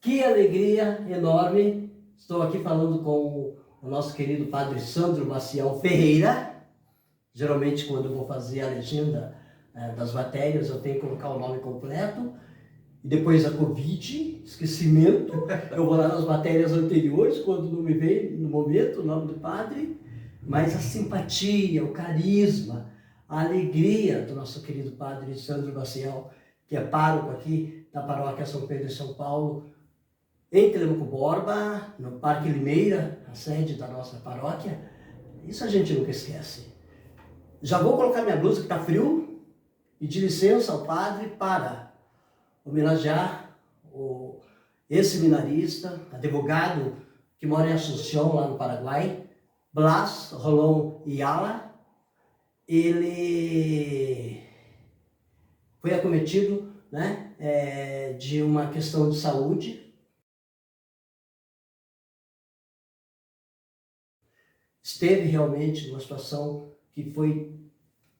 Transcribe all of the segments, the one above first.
Que alegria enorme! Estou aqui falando com o nosso querido Padre Sandro Maciel Ferreira. Geralmente, quando eu vou fazer a legenda das matérias, eu tenho que colocar o nome completo. E depois a Covid, esquecimento, eu vou lá nas matérias anteriores, quando não me vem no momento o nome do padre. Mas a simpatia, o carisma, a alegria do nosso querido Padre Sandro Maciel, que é pároco aqui da paróquia São Pedro e São Paulo, em Telemaco Borba, no Parque Limeira, a sede da nossa paróquia. Isso a gente nunca esquece. Já vou colocar minha blusa que está frio, pedir licença ao padre para homenagear esse seminarista, advogado que mora em Assunção, lá no Paraguai, Blas Rolón Ayala. Ele foi acometido, de uma questão de saúde. Esteve realmente numa situação que foi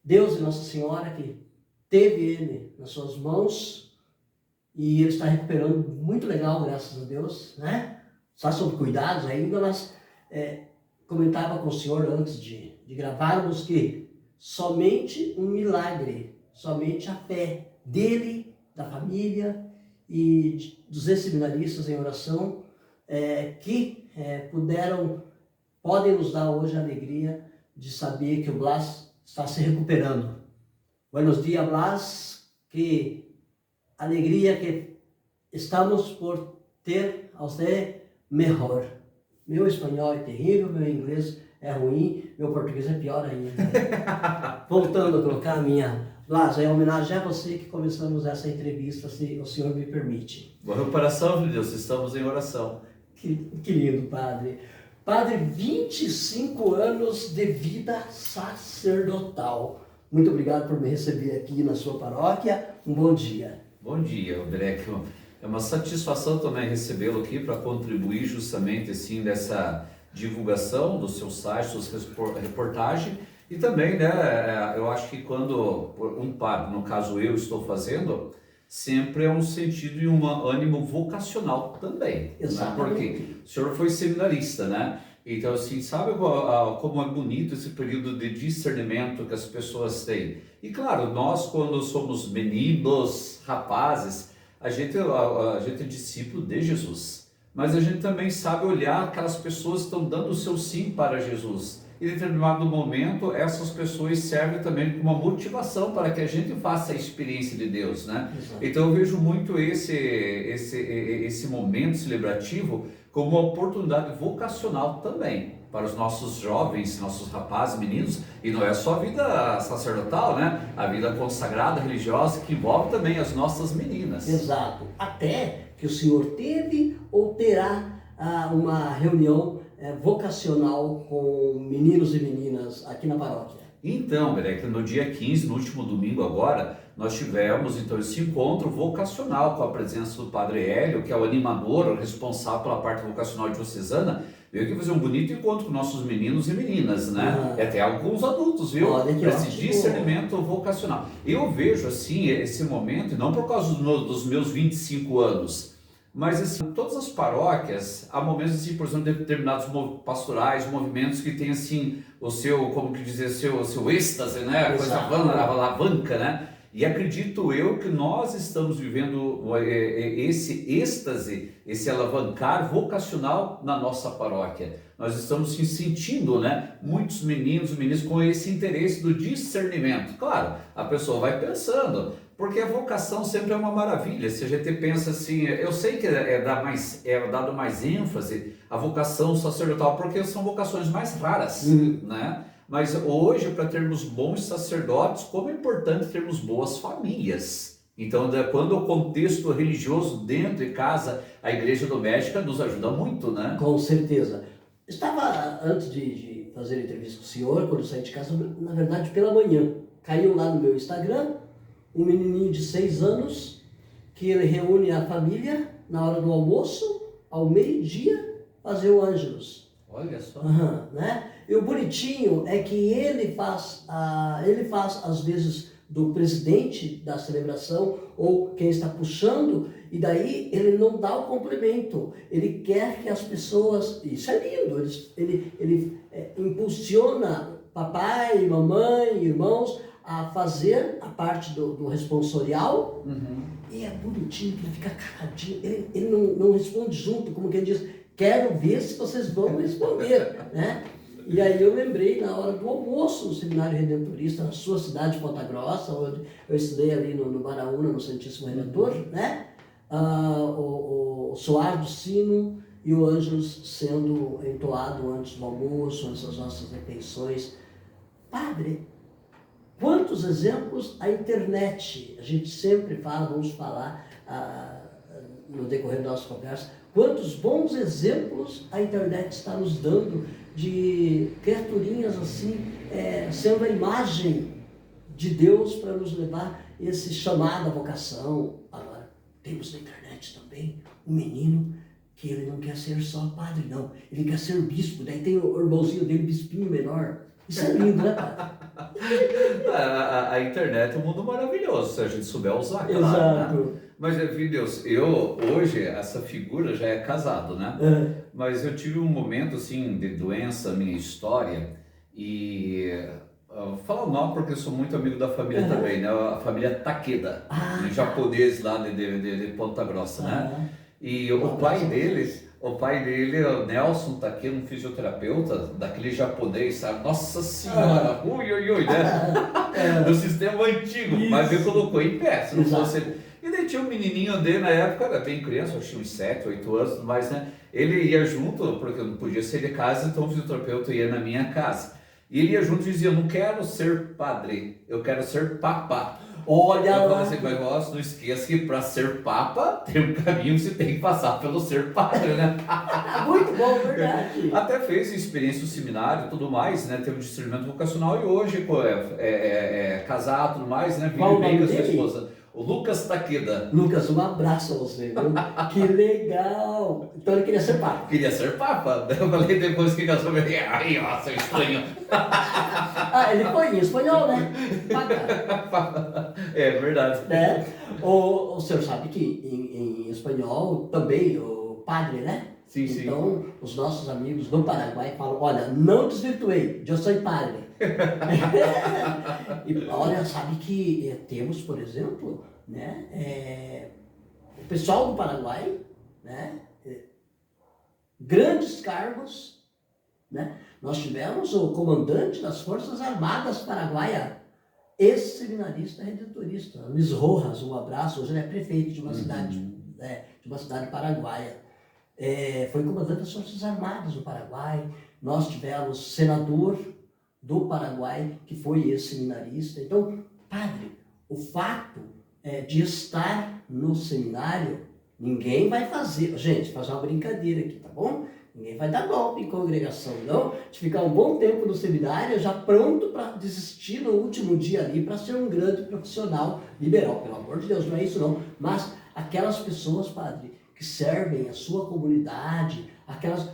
Deus e Nossa Senhora que teve ele nas suas mãos, e ele está recuperando muito legal, graças a Deus, né? Só sob cuidados ainda, mas comentava com o senhor antes de gravarmos que somente um milagre, somente a fé dele, da família e dos seminaristas em oração que podem nos dar hoje a alegria de saber que o Blas está se recuperando. Buenos dias, Blas, que alegria que estamos por ter a você melhor. Meu espanhol é terrível, meu inglês é ruim, meu português é pior ainda. Voltando a colocar a minha... Blas, é homenagem a você que começamos essa entrevista, se o senhor me permite. Boa recuperação, filho Deus, estamos em oração. Que lindo, padre. Padre, 25 anos de vida sacerdotal. Muito obrigado por me receber aqui na sua paróquia. Um bom dia. Bom dia, Alberec. É uma satisfação também recebê-lo aqui para contribuir justamente assim dessa divulgação do seu site, da sua reportagem. E também, eu acho que quando um padre, no caso eu estou fazendo, sempre é um sentido e um ânimo vocacional também. Exatamente. Né? Porque o senhor foi seminarista, né? Então, assim, sabe como é bonito esse período de discernimento que as pessoas têm. E claro, nós quando somos meninos, rapazes, a gente é discípulo de Jesus. Mas a gente também sabe olhar aquelas pessoas que estão dando o seu sim para Jesus. E em determinado momento, essas pessoas servem também como uma motivação para que a gente faça a experiência de Deus, né? Exato. Então eu vejo muito esse momento celebrativo como uma oportunidade vocacional também para os nossos jovens, nossos rapazes, meninos, e não é só a vida sacerdotal, né? A vida consagrada, religiosa, que envolve também as nossas meninas. Exato. Até que o senhor teve ou terá uma reunião vocacional com meninos e meninas aqui na paróquia. Então, Berec, no dia 15, no último domingo agora, nós tivemos então esse encontro vocacional com a presença do Padre Hélio, que é o animador, o responsável pela parte vocacional diocesana. Veio aqui fazer um bonito encontro com nossos meninos e meninas, né? E até alguns adultos, viu? Olha que esse ótimo. Discernimento vocacional. Eu vejo assim esse momento, e não por causa dos meus 25 anos, mas assim, todas as paróquias, há momentos assim, por exemplo, de determinados pastorais, movimentos que tem assim o seu, como que dizer, seu êxtase, né? A coisa alavanca, né? E acredito eu que nós estamos vivendo esse êxtase, esse alavancar vocacional na nossa paróquia. Nós estamos se sentindo, né? Muitos meninos e meninas com esse interesse do discernimento. Claro, a pessoa vai pensando, porque a vocação sempre é uma maravilha. Se a gente pensa assim, eu sei que é dado mais ênfase à vocação sacerdotal, porque são vocações mais raras, né? Mas hoje, para termos bons sacerdotes, como é importante termos boas famílias. Então, quando o contexto religioso dentro de casa, a igreja doméstica nos ajuda muito, né? Com certeza. Estava, antes de fazer a entrevista com o senhor, quando eu saí de casa, na verdade, pela manhã, caiu lá no meu Instagram um menininho de 6 anos, que ele reúne a família na hora do almoço, ao meio-dia, fazer o Ângelus. Olha só. Né? E o bonitinho é que ele faz às vezes do presidente da celebração ou quem está puxando, e daí ele não dá o complemento. Ele quer que as pessoas, isso é lindo, ele impulsiona papai, mamãe, irmãos a fazer a parte do responsorial. E é bonitinho, que ele fica caladinho, ele não responde junto, como quem diz, quero ver se vocês vão responder, né? E aí eu lembrei na hora do almoço no Seminário Redentorista, na sua cidade, Ponta Grossa, onde eu estudei ali no Baraúna, no Santíssimo Redentor, né? O soar do sino e o Ângelus sendo entoado antes do almoço, antes das nossas refeições. Padre, quantos exemplos a internet, a gente sempre fala, vamos falar no decorrer da nossa conversa, quantos bons exemplos a internet está nos dando de criaturinhas assim, sendo a imagem de Deus para nos levar esse chamado à vocação. Agora, temos na internet também um menino que ele não quer ser só padre, não. Ele quer ser bispo, daí tem o irmãozinho dele, bispinho menor. Isso é lindo, né, padre? A internet é um mundo maravilhoso, se a gente souber usar, claro. Exato. Né? Mas, filho Deus, hoje, essa figura já é casado, né? Mas eu tive um momento, assim, de doença, minha história, e... vou falar o nome porque eu sou muito amigo da família também, né? A família Takeda, japonês lá de Ponta Grossa, né? E o pai dele, o Nelson Takeda, um fisioterapeuta, daquele japonês, sabe? Nossa Senhora, né? Do sistema antigo, mas me colocou em pé, se não fosse... E daí tinha um menininho dele na época, era bem criança, acho que uns 7, 8 anos, tudo mais, né? Ele ia junto, porque eu não podia sair de casa, então o fisioterapeuta ia na minha casa. E ele ia junto e dizia, eu não quero ser padre, eu quero ser papa. Olha eu lá! Assim, mas nossa, não esqueça que para ser papa tem um caminho que você tem que passar pelo ser padre, né? Muito bom, verdade. Até fez experiência no seminário e tudo mais, né? Teve um discernimento vocacional e hoje pô, casado e tudo mais, né? Qual o Vive bem nome com a sua dele? esposa. O Lucas Takeda. Lucas, um abraço a você, viu? Que legal! Então ele queria ser papa. Queria ser papa. Eu falei depois que casou, ai, nossa, estranho. Ele foi em espanhol, né? Paga. É verdade. Né? O senhor sabe que em espanhol também, o padre, né? Sim, sim. Então, os nossos amigos do Paraguai falam, olha, não desvirtuei, eu sou padre. E olha, sabe que temos, por exemplo, né, o pessoal do Paraguai, né, grandes cargos, né? Nós tivemos o comandante das Forças Armadas Paraguaia, ex-seminarista redentorista, Luiz Rojas, um abraço, hoje ele é prefeito de uma cidade paraguaia. Foi comandante das Forças Armadas do Paraguai. Nós tivemos senador do Paraguai, que foi ex-seminarista. Então, padre, o fato de estar no seminário, ninguém vai fazer, gente, fazer uma brincadeira aqui, tá bom? Ninguém vai dar golpe em congregação, não, de ficar um bom tempo no seminário, já pronto para desistir no último dia ali, para ser um grande profissional liberal, pelo amor de Deus, não é isso não, mas aquelas pessoas, padre, que servem a sua comunidade,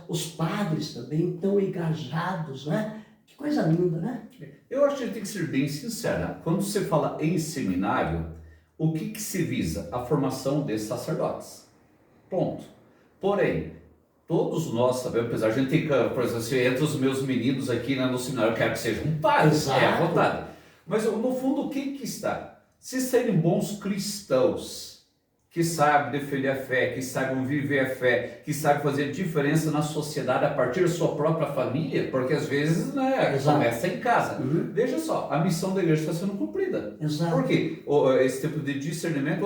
os padres também tão engajados, né? Que coisa linda, né? Eu acho que a gente tem que ser bem sincero. Quando você fala em seminário, o que se visa? A formação de sacerdotes. Ponto. Porém, todos nós sabemos, apesar de a gente ter, por exemplo, se entre os meus meninos aqui no seminário, eu quero que sejam padres, à vontade. Mas no fundo, o que está? Se serem bons cristãos, que sabem defender a fé, que sabem viver a fé, que sabem fazer diferença na sociedade a partir da sua própria família, porque às vezes começa em casa. Veja só, a missão da igreja está sendo cumprida. Exato. Por quê? Esse tipo de discernimento,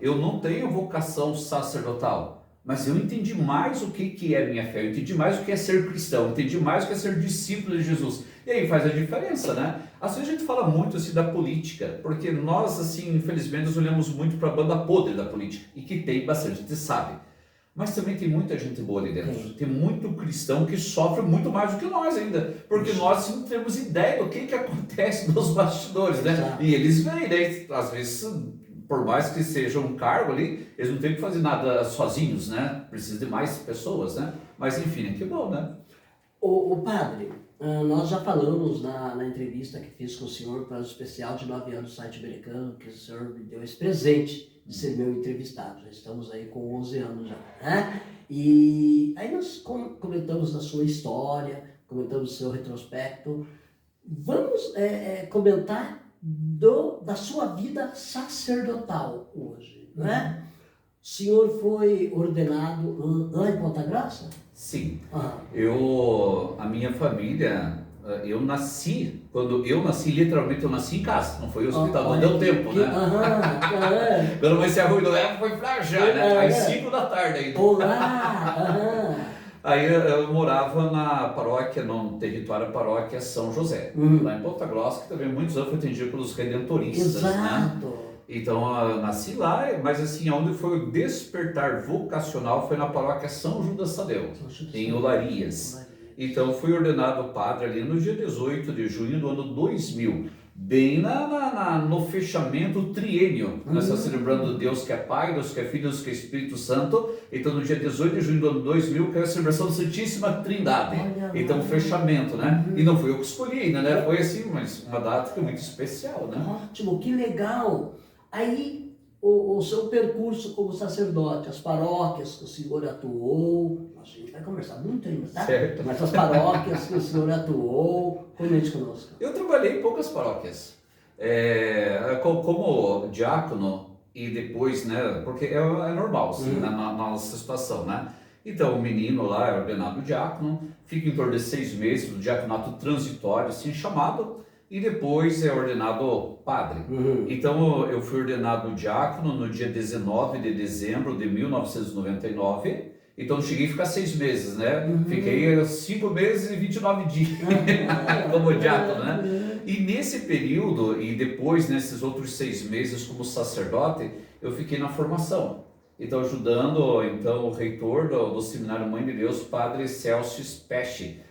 eu não tenho vocação sacerdotal, mas eu entendi mais o que é minha fé, eu entendi mais o que é ser cristão, eu entendi mais o que é ser discípulo de Jesus. E aí faz a diferença, né? Às vezes a gente fala muito assim da política, porque nós, assim, infelizmente, nós olhamos muito para a banda podre da política, e que tem bastante, a gente sabe. Mas também tem muita gente boa ali dentro. Tem muito cristão que sofre muito mais do que nós ainda, porque nós não temos ideia do que acontece nos bastidores, né? Exato. E eles veem, né? Às vezes, por mais que seja um cargo ali, eles não têm que fazer nada sozinhos, né? Precisa de mais pessoas, né? Mas enfim, que bom, né? O padre, Nós já falamos na entrevista que fiz com o senhor para o especial de 9 anos do site americano, que o senhor me deu esse presente de ser meu entrevistado. Já estamos aí com 11 anos já, né? E aí nós comentamos da sua história, comentamos do seu retrospecto. Vamos comentar da sua vida sacerdotal hoje, né? O senhor foi ordenado lá em Ponta Grossa? Sim. Ah. A minha família, quando eu nasci, literalmente eu nasci em casa, não foi no hospital, não deu tempo, né? Quando vai ser a Rui do Eco, foi pra já, né? Às 5 da tarde ainda. Olá! Aí eu morava na paróquia, no território da paróquia São José, lá em Ponta Grossa, que também muitos anos foi atendido pelos redentoristas, Exato. né? Então eu nasci lá, mas assim, onde foi o despertar vocacional foi na paróquia São Judas Tadeu, em Olarias. Então fui ordenado padre ali no dia 18 de junho do ano 2000, bem no fechamento do triênio. Nós estamos celebrando Deus que é Pai, Deus que é Filho, Deus que é Espírito Santo. Então no dia 18 de junho do ano 2000, que é a celebração da Santíssima Trindade. Então fechamento, né? E não fui eu que escolhi ainda, né? Foi assim, mas uma data muito especial, né? Ótimo, que legal! Aí, o seu percurso como sacerdote, as paróquias que o senhor atuou, a gente vai conversar muito ainda, tá? Certo. Mas as paróquias que o senhor atuou, comente conosco. Eu trabalhei em poucas paróquias. Como diácono e depois, né? Porque é normal, assim, na nossa situação, né? Então, o menino lá é ordenado diácono, fica em torno de 6 meses do diaconato transitório, assim, chamado, e depois é ordenado padre. Então eu fui ordenado diácono no dia 19 de dezembro de 1999. Então eu cheguei a ficar 6 meses, né? Fiquei 5 meses e 29 dias como diácono, né? E nesse período, e depois nesses outros 6 meses como sacerdote, eu fiquei na formação. Então ajudando o reitor do Seminário Mãe de Deus, padre Celso Speck,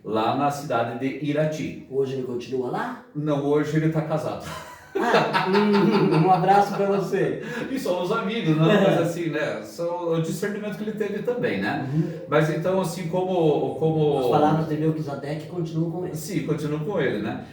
lá na cidade de Irati. Hoje ele continua lá? Não, hoje ele está casado. Um abraço para você. E somos amigos, né? Mas assim, né? Só o discernimento que ele teve também, né? Mas então, assim, como... As palavras de Melquisedeque continuam com ele. Sim, continuam com ele, né?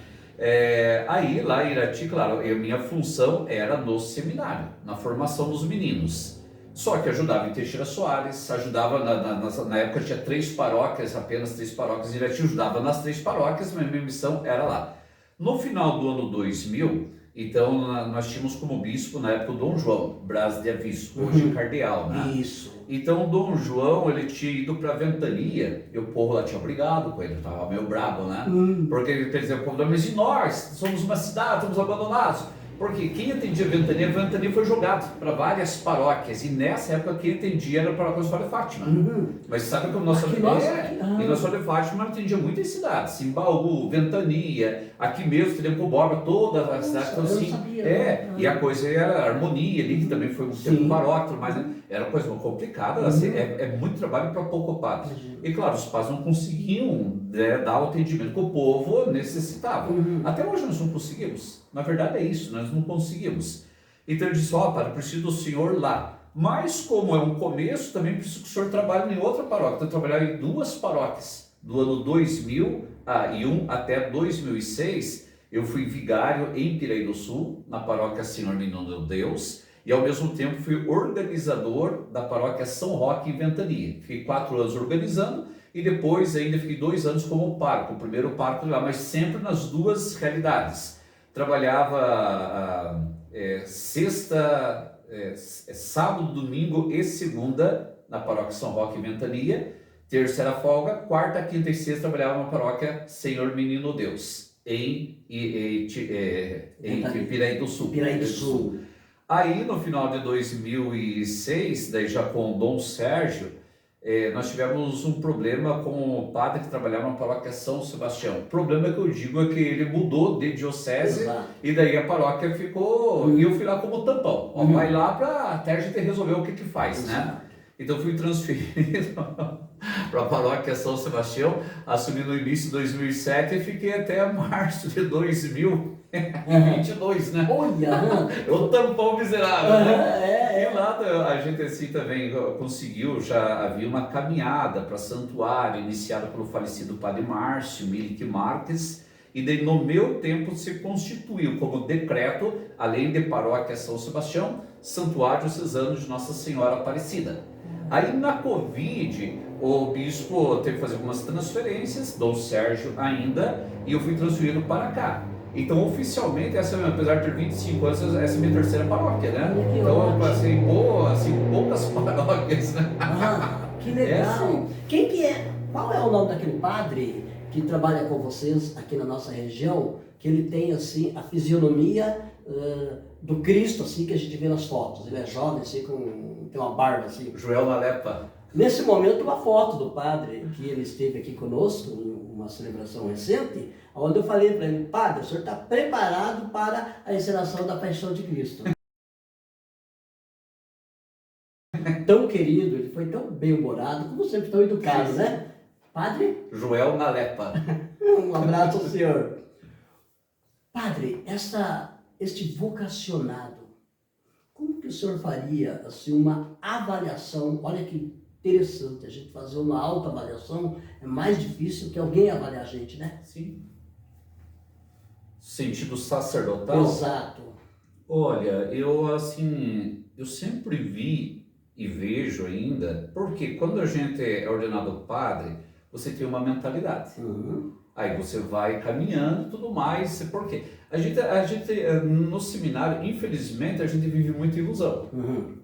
Aí, lá em Irati, claro, a minha função era no seminário, na formação dos meninos. Só que ajudava em Teixeira Soares, ajudava, na época tinha 3 paróquias, apenas 3 paróquias em Irati, ajudava nas 3 paróquias, mas minha missão era lá. No final do ano 2000, então nós tínhamos como bispo na época o Dom João Braz de Aviso, hoje cardeal, né? Isso. Então o Dom João, ele tinha ido para Ventania, e o povo lá tinha brigado com ele, estava meio bravo, né? Porque ele dizia, o povo, mas e nós? Somos uma cidade, estamos abandonados. Porque quem atendia Ventania foi jogado para várias paróquias, e nessa época quem atendia era para a Nossa Senhora de Fátima. Mas sabe que o Nossa Senhora de Fátima atendia muitas cidades, Simbaú, Ventania, aqui mesmo, Telempo-Borba, toda a cidade. Então, assim, e a coisa era a harmonia ali, que também foi um tempo paróquio, mas era coisa muito complicada, assim, é muito trabalho para pouco padre. E claro, os padres não conseguiam dar o atendimento que o povo necessitava. Até hoje nós não conseguimos. Na verdade é isso, nós não conseguimos. Então ele disse, padre, preciso do senhor lá. Mas como é um começo, também preciso que o senhor trabalhe em outra paróquia. Então eu trabalhava em 2 paróquias. Do ano 2001 até 2006, eu fui vigário em Piraí do Sul, na paróquia Senhor Menino de Deus, e ao mesmo tempo fui organizador da paróquia São Roque em Ventania. Fiquei 4 anos organizando, e depois ainda fiquei 2 anos como pároco, o primeiro pároco lá, mas sempre nas 2 realidades. Trabalhava sábado, domingo e segunda na paróquia São Roque em Ventania, terça era folga, quarta, quinta e sexta trabalhava na paróquia Senhor Menino Deus, em Piraí do Sul. Piraí do Sul. Aí no final de 2006, daí já com o Dom Sérgio, nós tivemos um problema com o padre que trabalhava na paróquia São Sebastião. O problema que eu digo é que ele mudou de diocese. E daí a paróquia ficou, e eu fui lá como tampão. Vai lá para até a gente resolver o que faz, né? Então fui transferido para a paróquia São Sebastião, assumi no início de 2007 e fiquei até março de 2000 Aham. 22, né? Olha, aham. O tampão miserável, Aham, né? E é. lá a gente assim também conseguiu, já havia uma caminhada para santuário iniciada pelo falecido padre Márcio Milik Marques, e daí no meu tempo se constituiu como decreto, além de paróquia São Sebastião, santuário diocesano de Nossa Senhora Aparecida. Aí na Covid, o bispo teve que fazer algumas transferências, Dom Sérgio ainda, e eu fui transferido para cá. Então, oficialmente, apesar de ter 25 anos, essa é a minha terceira paróquia, né? Olha que Então, eu ótimo. passei poucas paróquias, né? Ah, que É legal. assim. Quem que é? Qual é o nome daquele padre que trabalha com vocês aqui na nossa região, que ele tem assim a fisionomia do Cristo assim que a gente vê nas fotos? Ele é jovem assim tem uma barba assim. Joel Nalepa. Nesse momento, uma foto do padre que ele esteve aqui conosco, uma celebração recente, onde eu falei para ele: padre, o senhor está preparado para a encenação da Paixão de Cristo. Tão querido, ele foi tão bem-humorado, como sempre tão educado, Sim. né? Padre, Joel Nalepa. um abraço ao senhor. Padre, este vocacionado, como que o senhor faria assim, uma avaliação? Olha que interessante, a gente fazer uma autoavaliação é mais difícil que alguém avaliar a gente, né? Sim. Sentido sacerdotal? Exato. Olha, eu sempre vi e vejo ainda, porque quando a gente é ordenado padre, você tem uma mentalidade. Uhum. Aí você vai caminhando e tudo mais. Por quê? A gente no seminário, infelizmente, a gente vive muita ilusão. Uhum.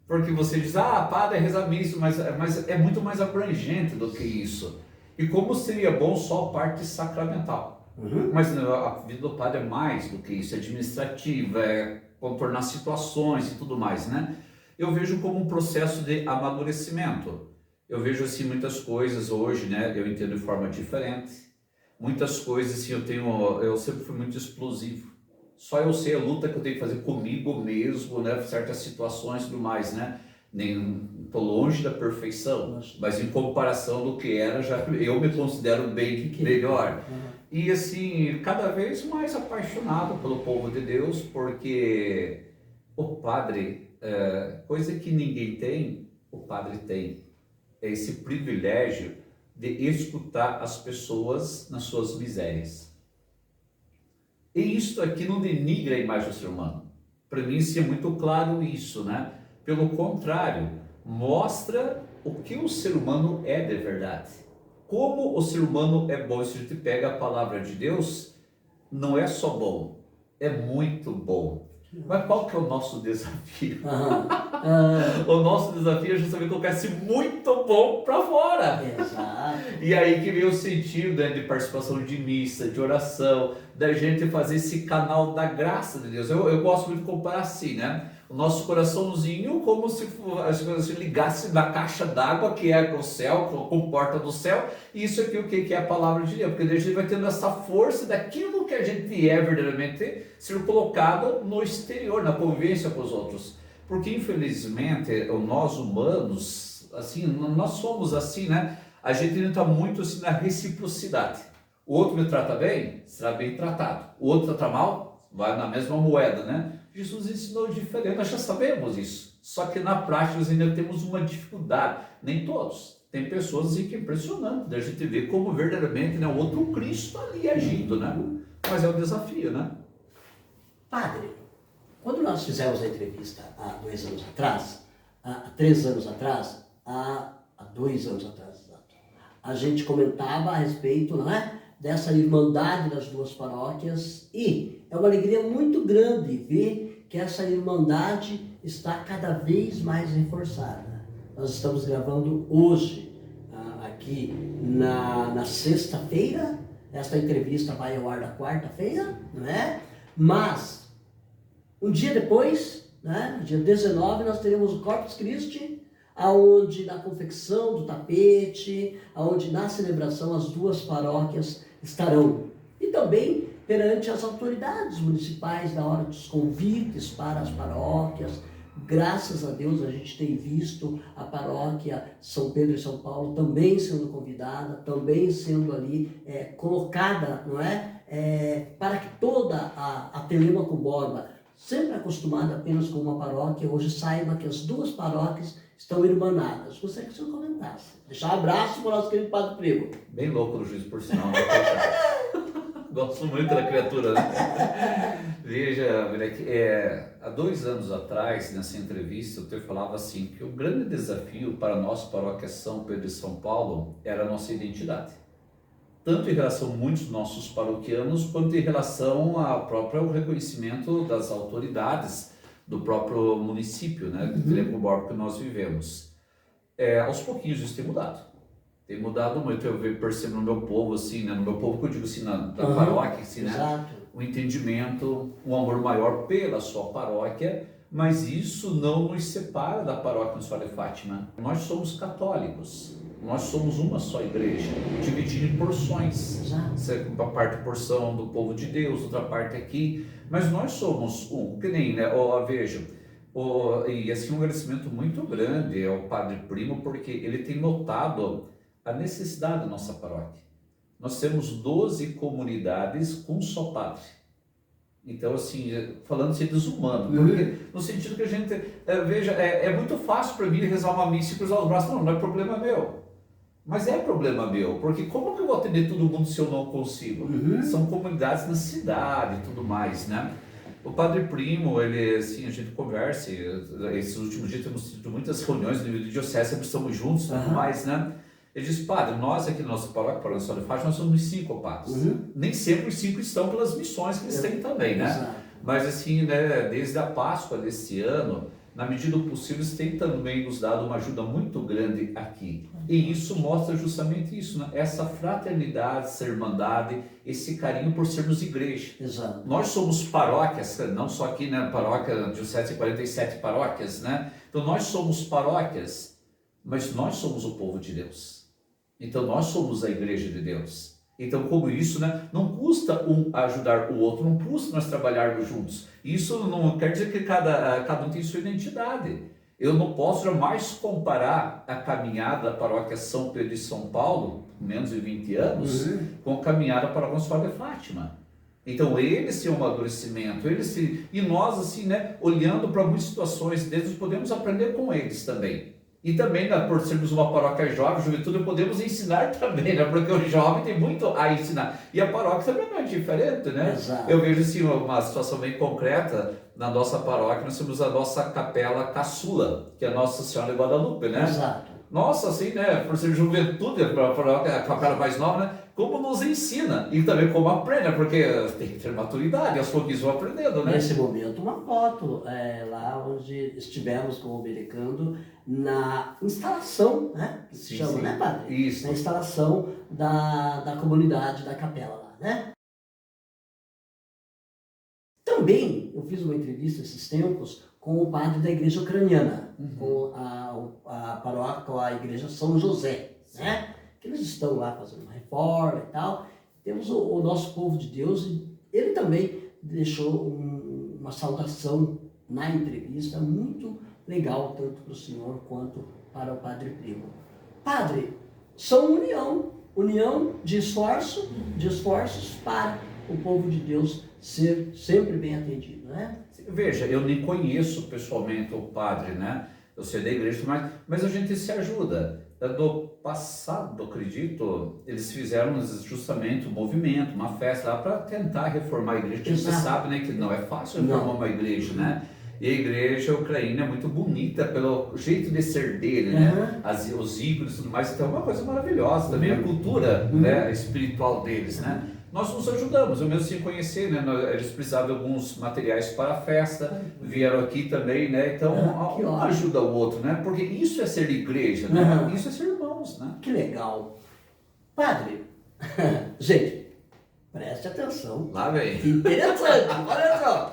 Porque você diz, padre, reza missa, mas é muito mais abrangente do que isso. E como seria bom só a parte sacramental. Uhum. Mas a vida do padre é mais do que isso, é administrativa, é contornar situações e tudo mais, né? Eu vejo como um processo de amadurecimento. Eu vejo assim muitas coisas hoje, né? Eu entendo de forma diferente. Muitas coisas assim, eu sempre fui muito explosivo. Só eu sei a luta que eu tenho que fazer comigo mesmo, né? Certas situações e tudo mais, né? Nem estou longe da perfeição, mas em comparação do que era, já eu me considero bem melhor. Uhum. E assim, cada vez mais apaixonado pelo povo de Deus, porque o padre, coisa que ninguém tem, o padre tem. É esse privilégio de escutar as pessoas nas suas misérias. E isso aqui não denigra a imagem do ser humano. Para mim, sim, é muito claro isso, né? Pelo contrário, mostra o que o ser humano é de verdade. Como o ser humano é bom. Se a gente pega a palavra de Deus, não é só bom, é muito bom. Mas qual que é o nosso desafio? Uhum. O nosso desafio é justamente colocar esse muito bom para fora. Exato. E aí que vem o sentido, né, de participação de missa, de oração, da gente fazer esse canal da graça de Deus. Eu gosto muito de comparar assim, né? O nosso coraçãozinho como se se ligasse na caixa d'água que é o céu, com porta do céu, e isso aqui o que é a palavra de Deus, porque daí a gente vai tendo essa força daquilo que a gente é verdadeiramente ser colocado no exterior, na convivência com os outros. Porque infelizmente nós humanos, assim, nós somos assim, né? A gente não está muito assim na reciprocidade. O outro me trata bem, será bem tratado. O outro trata mal, vai na mesma moeda, né? Jesus ensinou diferente, nós já sabemos isso. Só que na prática nós ainda temos uma dificuldade. Nem todos. Tem pessoas assim, que é impressionante, a gente vê como verdadeiramente, né, o outro Cristo ali agindo, né? Mas é um desafio, né? Padre, quando nós fizemos a entrevista há 2 anos atrás, há 3 anos atrás, há 2 anos atrás, exato, a gente comentava a respeito, não é, dessa irmandade das duas paróquias, e é uma alegria muito grande ver que essa irmandade está cada vez mais reforçada. Nós estamos gravando hoje, aqui na sexta-feira, esta entrevista vai ao ar na quarta-feira, não é? Mas um dia depois, né, dia 19, nós teremos o Corpus Christi, aonde na confecção do tapete, aonde na celebração as duas paróquias estarão. E também perante as autoridades municipais na hora dos convites para as paróquias. Graças a Deus a gente tem visto a paróquia São Pedro e São Paulo também sendo convidada, também sendo ali colocada, não é? para que toda a Telêmaco Borba, sempre acostumada apenas com uma paróquia, hoje saiba que as duas paróquias estão irmanadas. Gostaria que o senhor comentasse. Deixar um abraço para o nosso querido Padre Primo. Bem louco o juiz, por sinal. Gosto muito da criatura, né? Veja, há 2 anos atrás, nessa entrevista, eu falava assim, que o grande desafio para a nossa paróquia São Pedro e São Paulo era a nossa identidade. Tanto em relação a muitos nossos paroquianos, quanto em relação ao próprio reconhecimento das autoridades do próprio município, né, de Telêmaco Borba que nós vivemos. Aos pouquinhos isso tem mudado. Tem mudado muito, eu percebo no meu povo, assim, né, no meu povo que eu digo assim, da paróquia, assim, né, o entendimento, um amor maior pela sua paróquia, mas isso não nos separa da paróquia Nossa Senhora de Fátima. Nós somos católicos. Nós somos uma só igreja, dividida em porções. Uma parte porção do povo de Deus, outra parte aqui. Mas nós somos um, que nem, né? Veja, e assim um agradecimento muito grande ao Padre Primo, porque ele tem notado a necessidade da nossa paróquia. Nós temos 12 comunidades com um só padre. Então, assim, falando de ser desumano, porque, no sentido que a gente, veja, é muito fácil para mim rezar uma missa e cruzar os braços. Não é problema meu. Mas é problema meu, porque como que eu vou atender todo mundo se eu não consigo? São comunidades na cidade e tudo mais, né? O Padre Primo, ele, assim, a gente conversa, esses últimos dias temos tido muitas reuniões no nível de diocese, sempre estamos juntos e tudo mais, né? Ele diz, padre, nós aqui na nossa paróquia, para a Nossa Senhora de Fátima, nós somos 5 padres. Nem sempre os 5 estão pelas missões que eles têm também, né? Mas assim, né, desde a Páscoa desse ano, na medida do possível, eles têm também nos dado uma ajuda muito grande aqui. E isso mostra justamente isso, né? Essa fraternidade, essa irmandade, esse carinho por sermos igreja. Exato. Nós somos paróquias, não só aqui, né? Paróquia de 47 paróquias, né? Então nós somos paróquias, mas nós somos o povo de Deus. Então nós somos a igreja de Deus. Então, como isso, né, não custa um ajudar o outro, não custa nós trabalharmos juntos. Isso não quer dizer que cada um tem sua identidade. Eu não posso jamais comparar a caminhada da paróquia São Pedro e São Paulo, menos de 20 anos, com a caminhada para a Nossa Senhora de Fátima. Então, eles têm um amadurecimento, e nós, assim, né, olhando para muitas situações deles, podemos aprender com eles também. E também, né, por sermos uma paróquia jovem, juventude, podemos ensinar também, né? Porque o jovem tem muito a ensinar. E a paróquia também não é diferente, né? Exato. Eu vejo assim, uma situação bem concreta na nossa paróquia. Nós temos a nossa capela caçula, que é a Nossa Senhora de Guadalupe, né? Exato. Nossa, assim, né? Por ser juventude, a capela mais nova, né? Como nos ensina e também como aprende, porque tem que ter maturidade, aos pouquinhos vão aprendendo, né? Nesse momento, uma foto lá onde estivemos com o Belecando na instalação, né? Que se chama, né, padre? Isso. Na instalação da comunidade da capela lá, né? Também eu fiz uma entrevista esses tempos com o padre da igreja ucraniana, com a paróquia, com a igreja São José, né? Que eles estão lá fazendo uma reforma e tal. Temos o nosso povo de Deus, e ele também deixou uma saudação na entrevista muito legal, tanto para o senhor quanto para o Padre Primo. Padre, são união de esforços para o povo de Deus ser sempre bem atendido, né? Veja, eu nem conheço pessoalmente o padre, né? Eu sei da igreja, mas a gente se ajuda. Do passado, acredito, eles fizeram justamente um movimento, uma festa lá para tentar reformar a igreja. Você sabe, né, que não é fácil reformar uma igreja, né? E a igreja ucraniana é muito bonita pelo jeito de ser dele, né? Os ícones e tudo mais, então é uma coisa maravilhosa também, a cultura né, espiritual deles, né? Nós nos ajudamos, eu mesmo sem conhecer, né? Eles precisavam de alguns materiais para a festa, vieram aqui também, né? Então, um ajuda o outro, né? Porque isso é ser igreja, né? Isso é ser irmãos, né? Que legal. Padre, gente, preste atenção. Lá vem. Que interessante, olha só.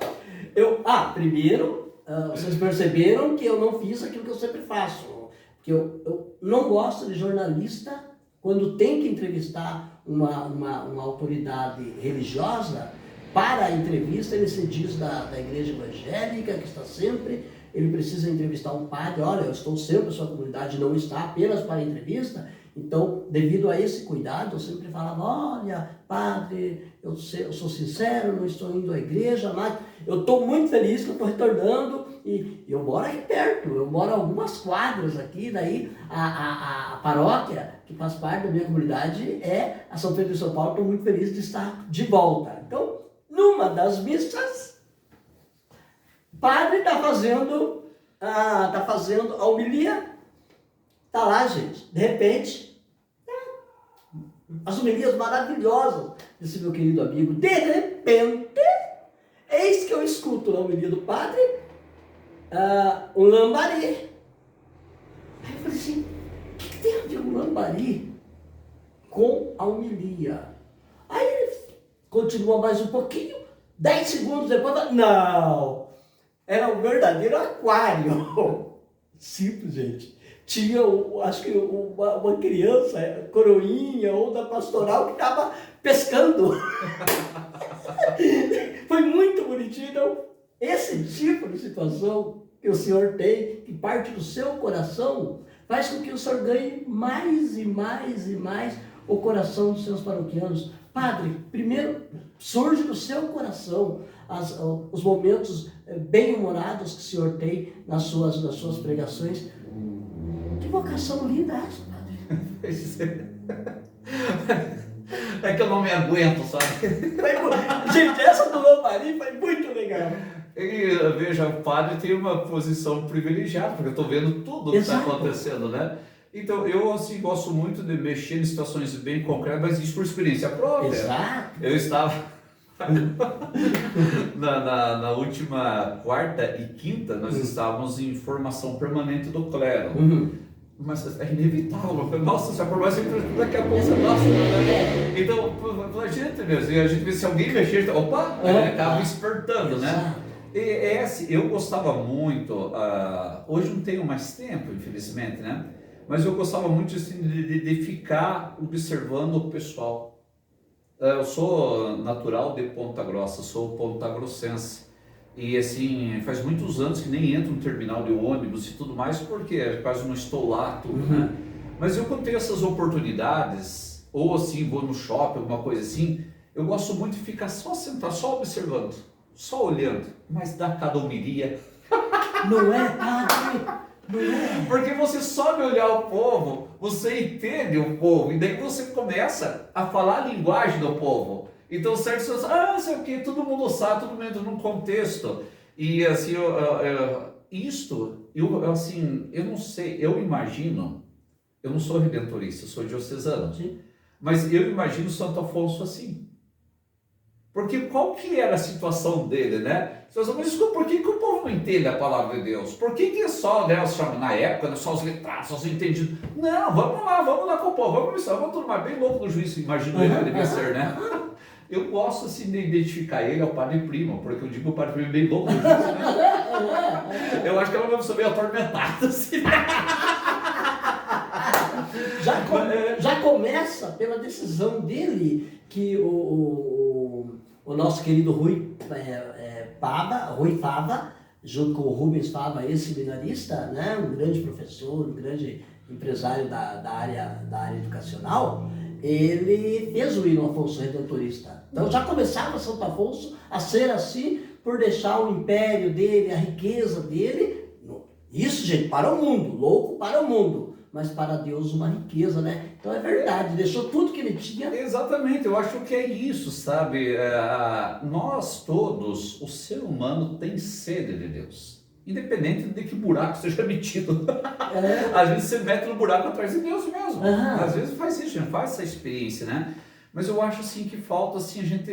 Primeiro, vocês perceberam que eu não fiz aquilo que eu sempre faço. Porque eu não gosto de jornalista quando tem que entrevistar uma autoridade religiosa. Para a entrevista, ele se diz da igreja evangélica, que está sempre, ele precisa entrevistar um padre. Olha, eu estou sempre na sua comunidade, não está apenas para a entrevista. Então, devido a esse cuidado, eu sempre falava, olha, padre, eu sou sincero, não estou indo à igreja, mas eu estou muito feliz que eu estou retornando e eu moro aqui perto, eu moro a algumas quadras aqui, daí a paróquia que faz parte da minha comunidade é a São Pedro de São Paulo, estou muito feliz de estar de volta. Então, numa das missas, o padre está fazendo a homilia, está lá, gente, de repente, as homilias maravilhosas desse meu querido amigo. De repente, eis que eu escuto na homilia do padre um lambari. Aí eu falei assim, o que tem a ver um lambari com a homilia? Aí ele continua mais um pouquinho, 10 segundos depois, não, era um verdadeiro aquário. Simples, gente. Tinha, acho que uma criança, coroinha ou da pastoral, que estava pescando. Foi muito bonitinho. Então, esse tipo de situação que o senhor tem, que parte do seu coração, faz com que o senhor ganhe mais e mais e mais o coração dos seus paroquianos. Padre, primeiro surge do seu coração os momentos bem-humorados que o senhor tem nas suas pregações. Que vocação linda essa, padre. É que eu não me aguento, sabe? Gente, essa do lambari foi muito legal. E veja, o padre tem uma posição privilegiada, porque eu estou vendo tudo o que está acontecendo, né? Então, eu assim, gosto muito de mexer em situações bem concretas, mas isso por experiência própria. Exato. Eu estava na última quarta e quinta, nós estávamos em formação permanente do clero. Mas é inevitável, nossa, por mais que daqui a pouco você gosta, né? Então, a gente mesmo, e a gente vê se alguém mexer, opa, acaba despertando, né? E eu gostava muito, hoje não tenho mais tempo, infelizmente, né? Mas eu gostava muito assim, de ficar observando o pessoal. Eu sou natural de Ponta Grossa, sou pontagrossense. E assim, faz muitos anos que nem entro no terminal de ônibus e tudo mais, porque quase não estou lá, tudo, né? Mas eu quando tenho essas oportunidades, ou assim, vou no shopping, alguma coisa assim, eu gosto muito de ficar só sentado, só observando, só olhando, mas dá cada homilia. Não é, padre? Não é. Porque você sobe olhar o povo, você entende o povo, e daí você começa a falar a linguagem do povo. Então, certas pessoas, sei o que, todo mundo sabe, todo mundo entra num contexto. E assim, eu não sei, eu imagino, eu não sou redentorista, eu sou diocesano, Sim. mas eu imagino Santo Afonso assim. Porque qual que era a situação dele, né? Mas por que o povo não entende a palavra de Deus? Por que só, né, na época, só os letrados, só os entendidos? Não, vamos lá com o povo, vamos tudo mais bem louco no juízo, imagino ele devia ser, né? Eu gosto assim de identificar ele ao Padre Primo, porque eu digo o Padre Primo bem louco no juízo, né? Eu acho que ela é uma pessoa meio atormentada, assim. Já começa pela decisão dele que o nosso querido Rui Fava, junto com o Rubens Fava, ex-seminarista, né, um grande professor, um grande empresário da área educacional, ele fez o hino Afonso Redentorista. Então já começava Santo Afonso a ser assim, por deixar o império dele, a riqueza dele, isso, gente, para o mundo, louco para o mundo, mas para Deus uma riqueza, né? Então é verdade, deixou tudo que ele tinha. Exatamente, eu acho que é isso, sabe? Nós todos, o ser humano tem sede de Deus. Independente de que buraco seja metido. Às vezes você mete no buraco atrás de Deus mesmo. Às vezes faz isso, a gente faz essa experiência, né? Mas eu acho assim que falta assim, a gente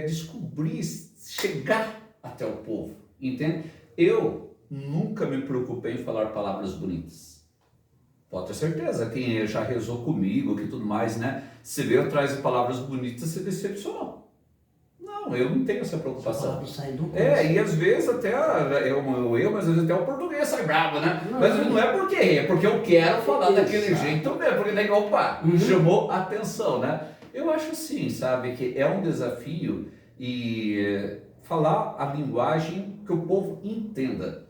descobrir, chegar até o povo, entende? Eu nunca me preocupei em falar palavras bonitas. Pode ter certeza, quem já rezou comigo, que tudo mais, né? Se veio atrás de palavras bonitas, se decepcionou. Não, eu não tenho essa preocupação. E às vezes até, mas às vezes até o português sai bravo, né? Mas não é porque eu quero falar daquele jeito mesmo, porque daí, opa, chamou atenção, né? Eu acho assim, sabe, que é um desafio e falar a linguagem que o povo entenda.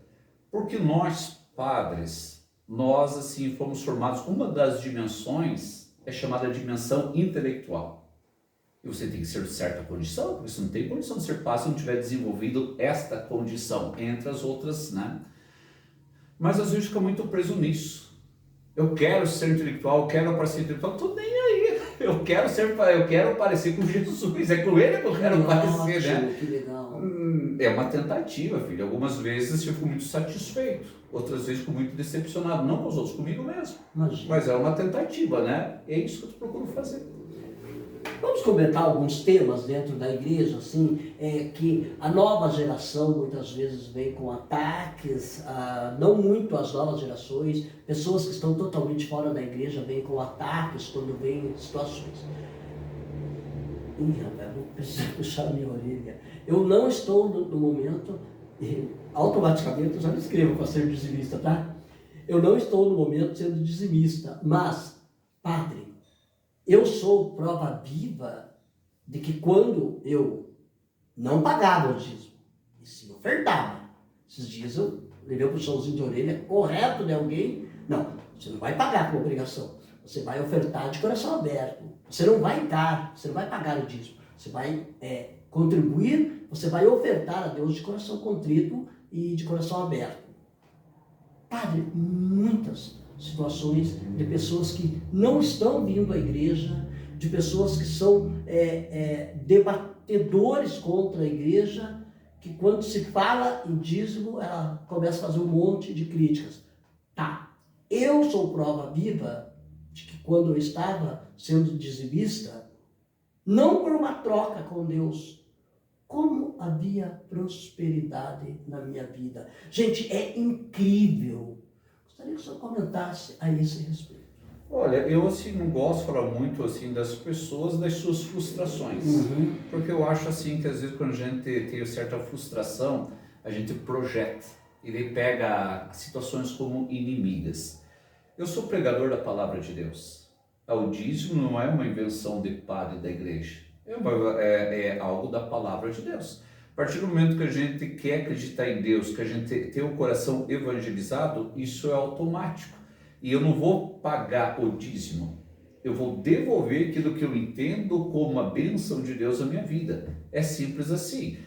Porque nós, padres, nós assim fomos formados, uma das dimensões é chamada dimensão intelectual. E você tem que ser de certa condição, porque você não tem condição de ser paz se não tiver desenvolvido esta condição, entre as outras, né? Mas às vezes fica muito preso nisso. Eu quero ser intelectual, eu quero parecer intelectual, tô nem aí. Eu quero parecer com Jesus, é com ele que eu quero parecer, né? Que legal. É uma tentativa, filho. Algumas vezes eu fico muito satisfeito, outras vezes fico muito decepcionado, não com os outros, comigo mesmo. Imagina. Mas é uma tentativa, né? É isso que eu procuro fazer. Vamos comentar alguns temas dentro da igreja, assim, que a nova geração muitas vezes vem com ataques, não muito as novas gerações, pessoas que estão totalmente fora da igreja vêm com ataques quando vêm situações. Rapaz, vou precisar puxar a minha orelha. Eu não estou no momento, automaticamente eu já me inscrevo para ser dizimista, tá? Eu não estou no momento sendo dizimista, mas, padre, eu sou prova viva de que quando eu não pagava o dízimo, e sim ofertava, esses dias eu levei um puxãozinho de orelha correto de alguém, não, você não vai pagar com obrigação, você vai ofertar de coração aberto, você não vai dar, você não vai pagar o dízimo, você vai contribuir, você vai ofertar a Deus de coração contrito e de coração aberto. Padre, muitas situações de pessoas que não estão vindo à igreja, de pessoas que são debatedores contra a igreja, que quando se fala em dízimo, ela começa a fazer um monte de críticas. Tá, eu sou prova viva de que quando eu estava sendo dizimista, não por uma troca com Deus, como havia prosperidade na minha vida. Gente, é incrível. Gostaria que o senhor comentasse a esse respeito. Olha, eu assim não gosto de falar muito assim das pessoas, das suas frustrações, porque eu acho assim que às vezes quando a gente tem certa frustração, a gente projeta e daí pega situações como inimigas. Eu sou pregador da palavra de Deus. O dízimo não é uma invenção de padre da igreja, é algo da palavra de Deus. A partir do momento que a gente quer acreditar em Deus, que a gente tem o coração evangelizado, isso é automático. E eu não vou pagar o dízimo, eu vou devolver aquilo que eu entendo como uma bênção de Deus na minha vida. É simples assim.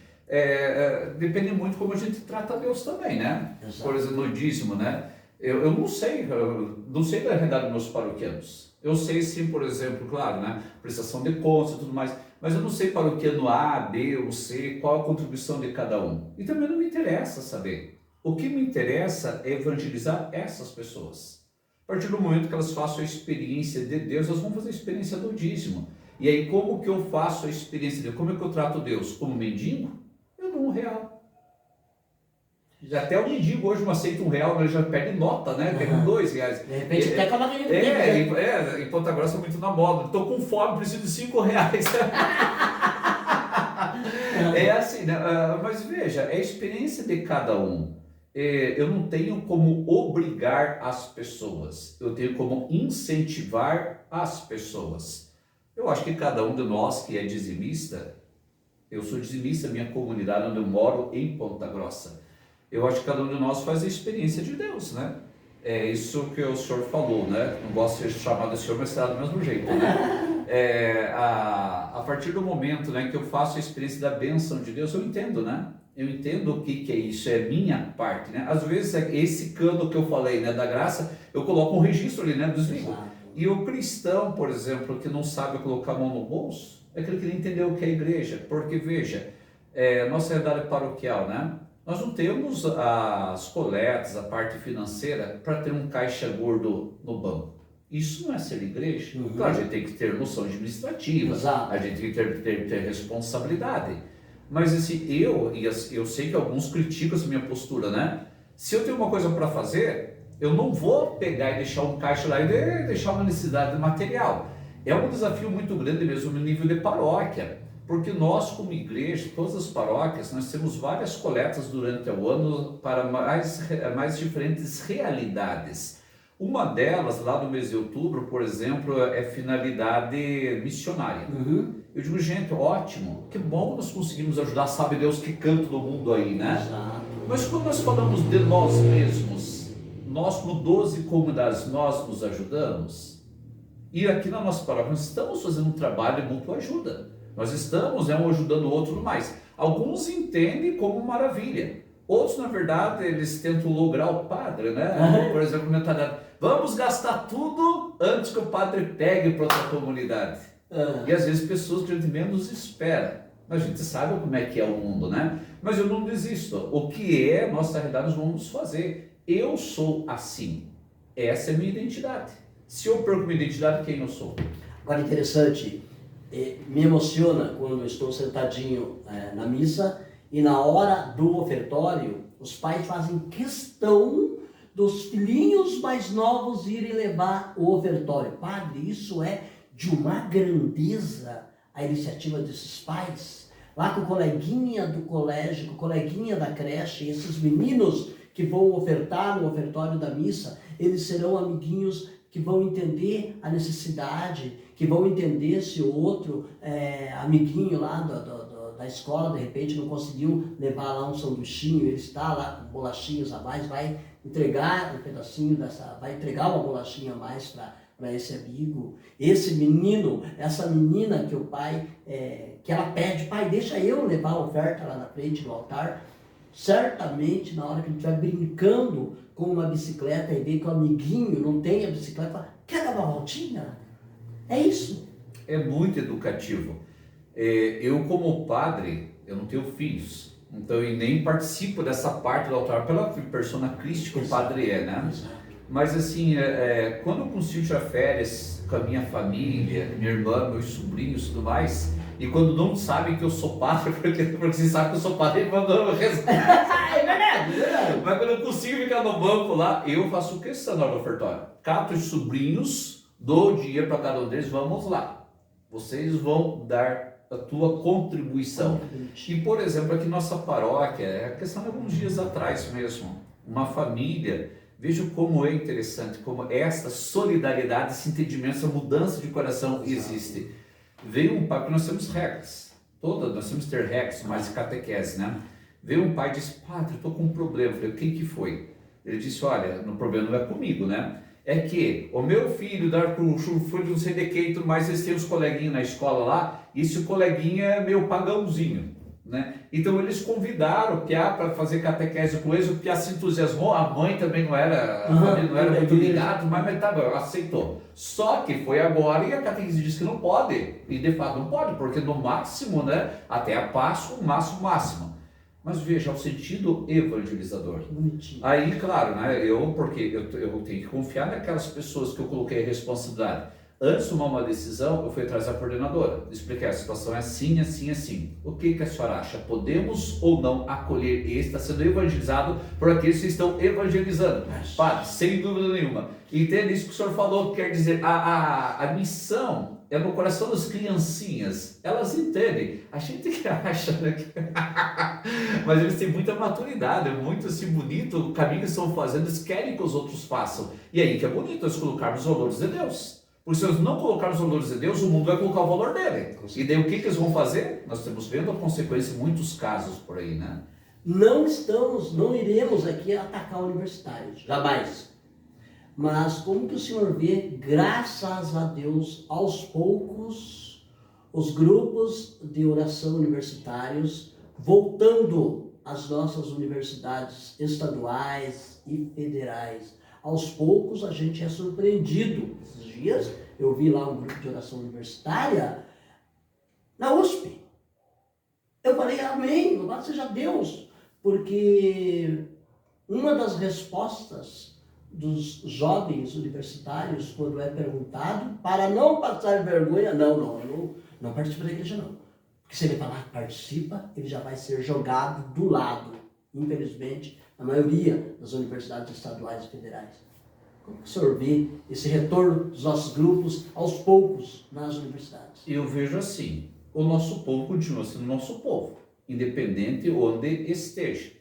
Depende muito como a gente trata Deus também, né? Exato. Por exemplo, no dízimo, né? Eu não sei da realidade dos meus paroquianos. Eu sei sim, por exemplo, claro, né? Prestação de contas e tudo mais, mas eu não sei paroquiano A, B ou C, qual a contribuição de cada um. E também não me interessa saber. O que me interessa é evangelizar essas pessoas. A partir do momento que elas façam a experiência de Deus, elas vão fazer a experiência do dízimo. E aí, como que eu faço a experiência de Deus? Como é que eu trato Deus? Como mendigo? Eu dou R$1. Até o mendigo hoje não aceita R$1, ele já pede nota, né? Quer R$2. De repente até acaba ganhando. Em Ponta Grossa muito na moda. Estou com fome, preciso de R$5. É assim, né? Mas veja, é a experiência de cada um. Eu não tenho como obrigar as pessoas, eu tenho como incentivar as pessoas. Eu acho que cada um de nós que é dizimista, eu sou dizimista, minha comunidade onde eu moro em Ponta Grossa, eu acho que cada um de nós faz a experiência de Deus, né? É isso que o senhor falou, né? Não gosto de ser chamado de senhor, mas será do mesmo jeito, né? A partir do momento, né, que eu faço a experiência da bênção de Deus, eu entendo, né? Eu entendo o que é isso, é minha parte, né? Às vezes, esse cano que eu falei, né, da graça, eu coloco um registro ali, né, desligo. E o cristão, por exemplo, que não sabe colocar a mão no bolso, é aquele que não entendeu o que é a igreja. Porque, veja, nossa realidade paroquial, né? Nós não temos as coletas, a parte financeira, para ter um caixa gordo no banco. Isso não é ser igreja. Claro, a gente tem que ter noção administrativa, a gente tem que ter responsabilidade. Mas assim, eu sei que alguns criticam essa minha postura, né? Se eu tenho uma coisa para fazer, eu não vou pegar e deixar um caixa lá e deixar uma necessidade material. É um desafio muito grande mesmo no nível de paróquia, porque nós como igreja, todas as paróquias, nós temos várias coletas durante o ano para mais diferentes realidades. Uma delas, lá no mês de outubro, por exemplo, é finalidade missionária. Eu digo, gente, ótimo, que bom que nós conseguimos ajudar, sabe Deus que canto do mundo aí, né? Exato. Mas quando nós falamos de nós mesmos, nós no 12 comunidades, nós nos ajudamos. E aqui na nossa paróquia nós estamos fazendo um trabalho de mútua ajuda. Nós estamos um ajudando o outro mais. Alguns entendem como maravilha. Outros, na verdade, eles tentam lograr o padre, né? Por exemplo, mentalidade. Vamos gastar tudo antes que o padre pegue para outra comunidade. E às vezes pessoas que a gente menos espera. Mas a gente sabe como é que é o mundo, né? Mas eu não desisto. O que é nossa realidade nós vamos fazer. Eu sou assim. Essa é a minha identidade. Se eu perco minha identidade, quem eu sou? Agora, interessante, me emociona quando eu estou sentadinho na missa e na hora do ofertório, os pais fazem questão dos filhinhos mais novos irem levar o ofertório. Padre, isso é de uma grandeza a iniciativa desses pais. Lá com o coleguinha do colégio, com o coleguinha da creche, esses meninos que vão ofertar no ofertório da missa, eles serão amiguinhos que vão entender a necessidade, que vão entender se o outro amiguinho lá da escola, de repente, não conseguiu levar lá um sanduichinho, ele está lá com bolachinhas a mais, vai entregar um pedacinho vai entregar uma bolachinha a mais para esse amigo, esse menino, essa menina que o pai, que ela pede, pai, deixa eu levar a oferta lá na frente do altar. Certamente, na hora que ele estiver brincando com uma bicicleta e ver que o amiguinho não tem a bicicleta, fala, quer dar uma voltinha? É isso. É muito educativo. Eu, como padre, eu não tenho filhos, então eu nem participo dessa parte do altar pela persona crística que o padre é, né? Exato. Mas assim, quando eu consigo tirar férias com a minha família, minha irmã, meus sobrinhos e tudo mais, e quando não sabem que eu sou padre, porque vocês sabem que eu sou padre, eles mandam rezar. É verdade. Mas quando eu consigo ficar no banco lá, eu faço questão na hora do ofertório. Cato os sobrinhos, dou dinheiro para cada um deles, vamos lá. Vocês vão dar a tua contribuição. E, por exemplo, aqui nossa paróquia, é a questão de alguns dias atrás mesmo, uma família, vejo como é interessante, como esta solidariedade, esse entendimento, essa mudança de coração existe. Veio um pai, porque nós temos regras, nós temos que ter regras, mais catequese, né? Veio um pai e disse, padre, estou com um problema. Eu falei, o que foi? Ele disse, olha, o problema não é comigo, né? É que o meu filho foi não sei de quem, mas eles têm uns coleguinhas na escola lá, e esse coleguinha é meu pagãozinho, né? Então eles convidaram o Piá para fazer catequese com eles, o Piá se entusiasmou, a mãe também não era, a família não era muito ligada, mas aceitou. Só que foi agora e a catequese disse que não pode, e de fato não pode, porque no máximo, né, até a Páscoa, o máximo. Mas veja, o sentido evangelizador. Bonitinho. Aí, claro, né, porque eu tenho que confiar naquelas pessoas que eu coloquei a responsabilidade. Antes de tomar uma decisão, eu fui atrás da coordenadora. Expliquei, a situação é assim, assim, assim. O que a senhora acha? Podemos ou não acolher esse? Está sendo evangelizado por aqueles que estão evangelizando. Padre, sem dúvida nenhuma. Entende isso que o senhor falou? Quer dizer, a missão é no coração das criancinhas. Elas entendem. A gente que acha, né? Mas eles têm muita maturidade, é muito assim bonito o caminho que estão fazendo, eles querem que os outros façam. E aí que é bonito nós colocarmos os valores de Deus. Porque se nós não colocarmos os valores de Deus, o mundo vai colocar o valor dele. E daí o que eles vão fazer? Nós estamos vendo a consequência em muitos casos por aí, né? Não iremos aqui atacar universitários, jamais. Mas como que o senhor vê, graças a Deus, aos poucos, os grupos de oração universitários voltando às nossas universidades estaduais e federais. Aos poucos a gente é surpreendido. Esses dias eu vi lá um grupo de oração universitária na USP. Eu falei, amém, louvado seja Deus, porque uma das respostas dos jovens universitários, quando é perguntado, para não passar vergonha, não participa da igreja não. Porque se ele falar participa, ele já vai ser jogado do lado, infelizmente, na maioria das universidades estaduais e federais. Como que o senhor vê esse retorno dos nossos grupos aos poucos nas universidades? Eu vejo assim, o nosso povo continua sendo nosso povo, independente onde esteja.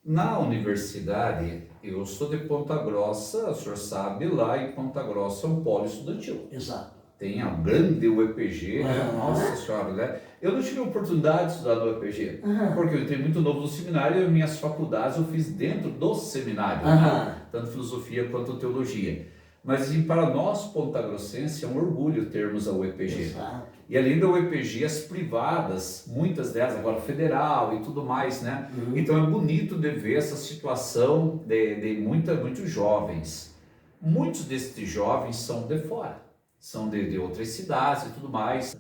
Na universidade, eu sou de Ponta Grossa, o senhor sabe, lá em Ponta Grossa é um polo estudantil. Exato. Tem a grande UEPG, né? Nossa senhora, né? Eu não tive a oportunidade de estudar no UEPG, porque eu entrei muito novo no seminário e minhas faculdades eu fiz dentro do seminário, né? Tanto filosofia quanto teologia. Mas assim, para nós, pontagrossenses, é um orgulho termos a UEPG. Exato. E além da UEPG, as privadas, muitas delas agora federal e tudo mais, né? Então é bonito de ver essa situação de muitos jovens. Muitos desses jovens são de fora, são de outras cidades e tudo mais.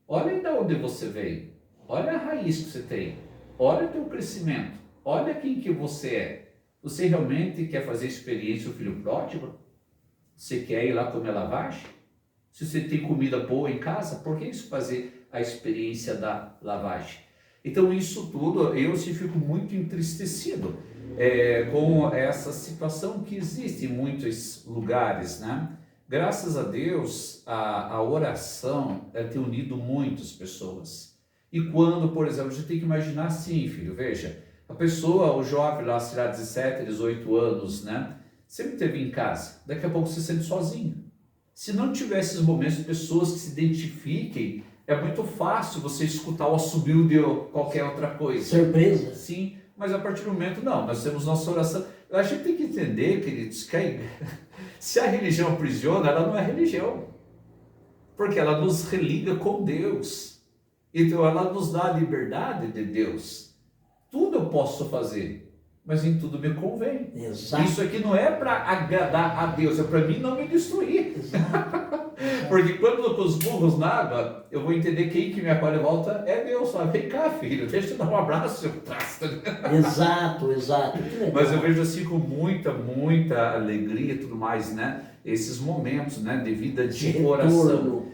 Olha de onde você veio, olha a raiz que você tem, olha o teu crescimento, olha quem que você é. Você realmente quer fazer experiência o filho pródigo? Você quer ir lá comer lavagem? Se você tem comida boa em casa, por que isso fazer a experiência da lavagem? Então isso tudo, eu fico muito entristecido com essa situação que existe em muitos lugares, né? Graças a Deus, a oração tem unido muitas pessoas. E quando, por exemplo, a gente tem que imaginar assim, filho, veja, a pessoa, o jovem lá, será 17, 18 anos, né? Sempre esteve em casa, daqui a pouco você se sente sozinho. Se não tiver esses momentos de pessoas que se identifiquem, é muito fácil você escutar o assobio de qualquer outra coisa. Surpresa. Sim, mas a partir do momento, não, nós temos nossa oração. A gente tem que entender, queridos, que se a religião aprisiona, ela não é religião. Porque ela nos religa com Deus. Então ela nos dá a liberdade de Deus. Tudo eu posso fazer, mas em tudo me convém. Exato. Isso aqui não é para agradar a Deus, é para mim não me destruir. Exato. Porque quando eu tô com os burros na água, eu vou entender que quem que me acolhe e volta é Deus. Fala, vem cá, filho, deixa eu dar um abraço, seu trasto. Exato, exato. Mas eu vejo assim com muita alegria e tudo mais, né? Esses momentos, né, de vida de oração.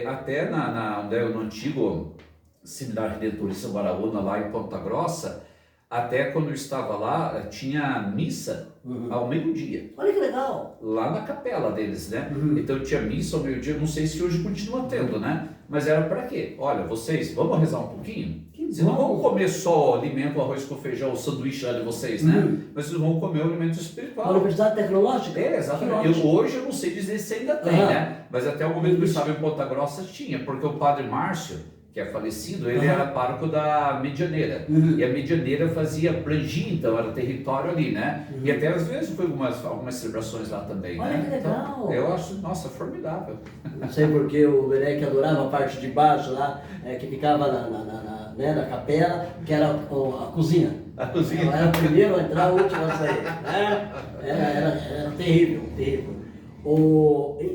Até no antigo Seminário Redentorista Baraúna, lá em Ponta Grossa, até quando eu estava lá, tinha missa ao meio-dia. Olha que legal. Lá na capela deles, né? Então tinha missa ao meio-dia, não sei se hoje continua tendo, né? Mas era para quê? Olha, vocês, vamos rezar um pouquinho? Vocês não vão comer só alimento, arroz com feijão, o sanduíche lá de vocês, né? Mas vocês vão comer o alimento espiritual. A Universidade Tecnológica? Exatamente. Hoje eu não sei dizer se ainda tem, né? Mas até o momento que eu estava em Ponta Grossa tinha, porque o Padre Márcio, que é falecido, ele era pároco da Medianeira. E a Medianeira abrangia, então, era território ali, né? E até às vezes foi algumas celebrações lá também, Olha né? que legal. Então, eu acho, nossa, formidável. Não sei porque o Berek adorava a parte de baixo lá, que ficava na capela, que era a cozinha. A cozinha. Ela era a primeira a entrar, a última a sair. Né? Era terrível, terrível.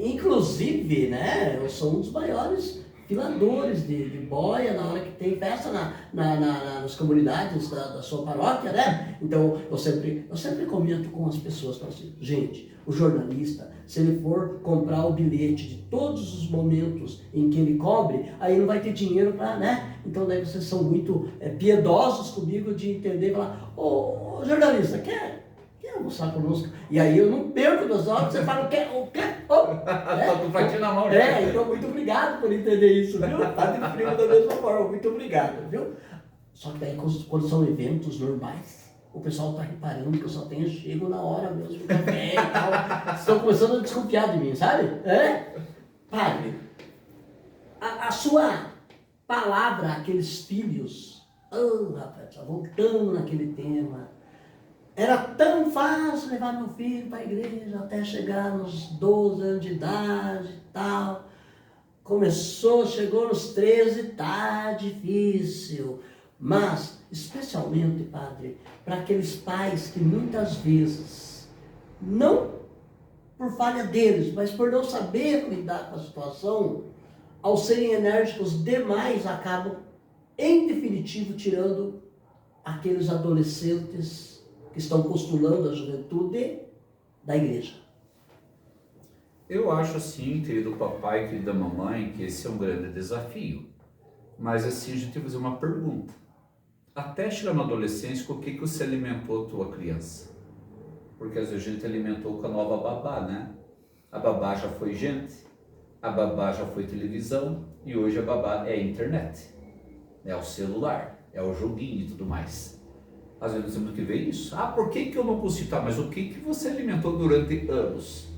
Inclusive, né, eu sou um dos maiores filadores de boia na hora que tem festa nas comunidades da sua paróquia, né? Então eu sempre comento com as pessoas, falo assim, gente, o jornalista, se ele for comprar o bilhete de todos os momentos em que ele cobre, aí não vai ter dinheiro para, né? Então daí vocês são muito piedosos comigo de entender e falar, ô jornalista, quer almoçar conosco? E aí eu não perco 2 horas, você fala, o quê? Tá com o pratinho na mão, já. Então muito obrigado por entender isso, viu? Tá de frio da mesma forma, muito obrigado, viu? Só que daí quando são eventos normais, o pessoal tá reparando que eu só chego na hora mesmo do café e tal. Estão começando a desconfiar de mim, sabe? Padre, a sua palavra àqueles filhos, rapaz, tá voltando naquele tema. Era tão fácil levar meu filho para a igreja até chegar nos 12 anos de idade e tal. Chegou nos 13, tá difícil. Mas, especialmente, padre, para aqueles pais que muitas vezes, não por falha deles, mas por não saber lidar com a situação, ao serem enérgicos demais, acabam, em definitivo, tirando aqueles adolescentes que estão postulando a juventude da igreja. Eu acho assim, querido papai, querida mamãe, que esse é um grande desafio. Mas assim, a gente tem que fazer uma pergunta. Até chegar na adolescência, com o que você alimentou a tua criança? Porque às vezes a gente alimentou com a nova babá, né? A babá já foi gente, a babá já foi televisão, e hoje a babá é a internet, é o celular, é o joguinho e tudo mais. Às vezes nós temos que ver isso. Por que eu não consigo? Mas o que você alimentou durante anos?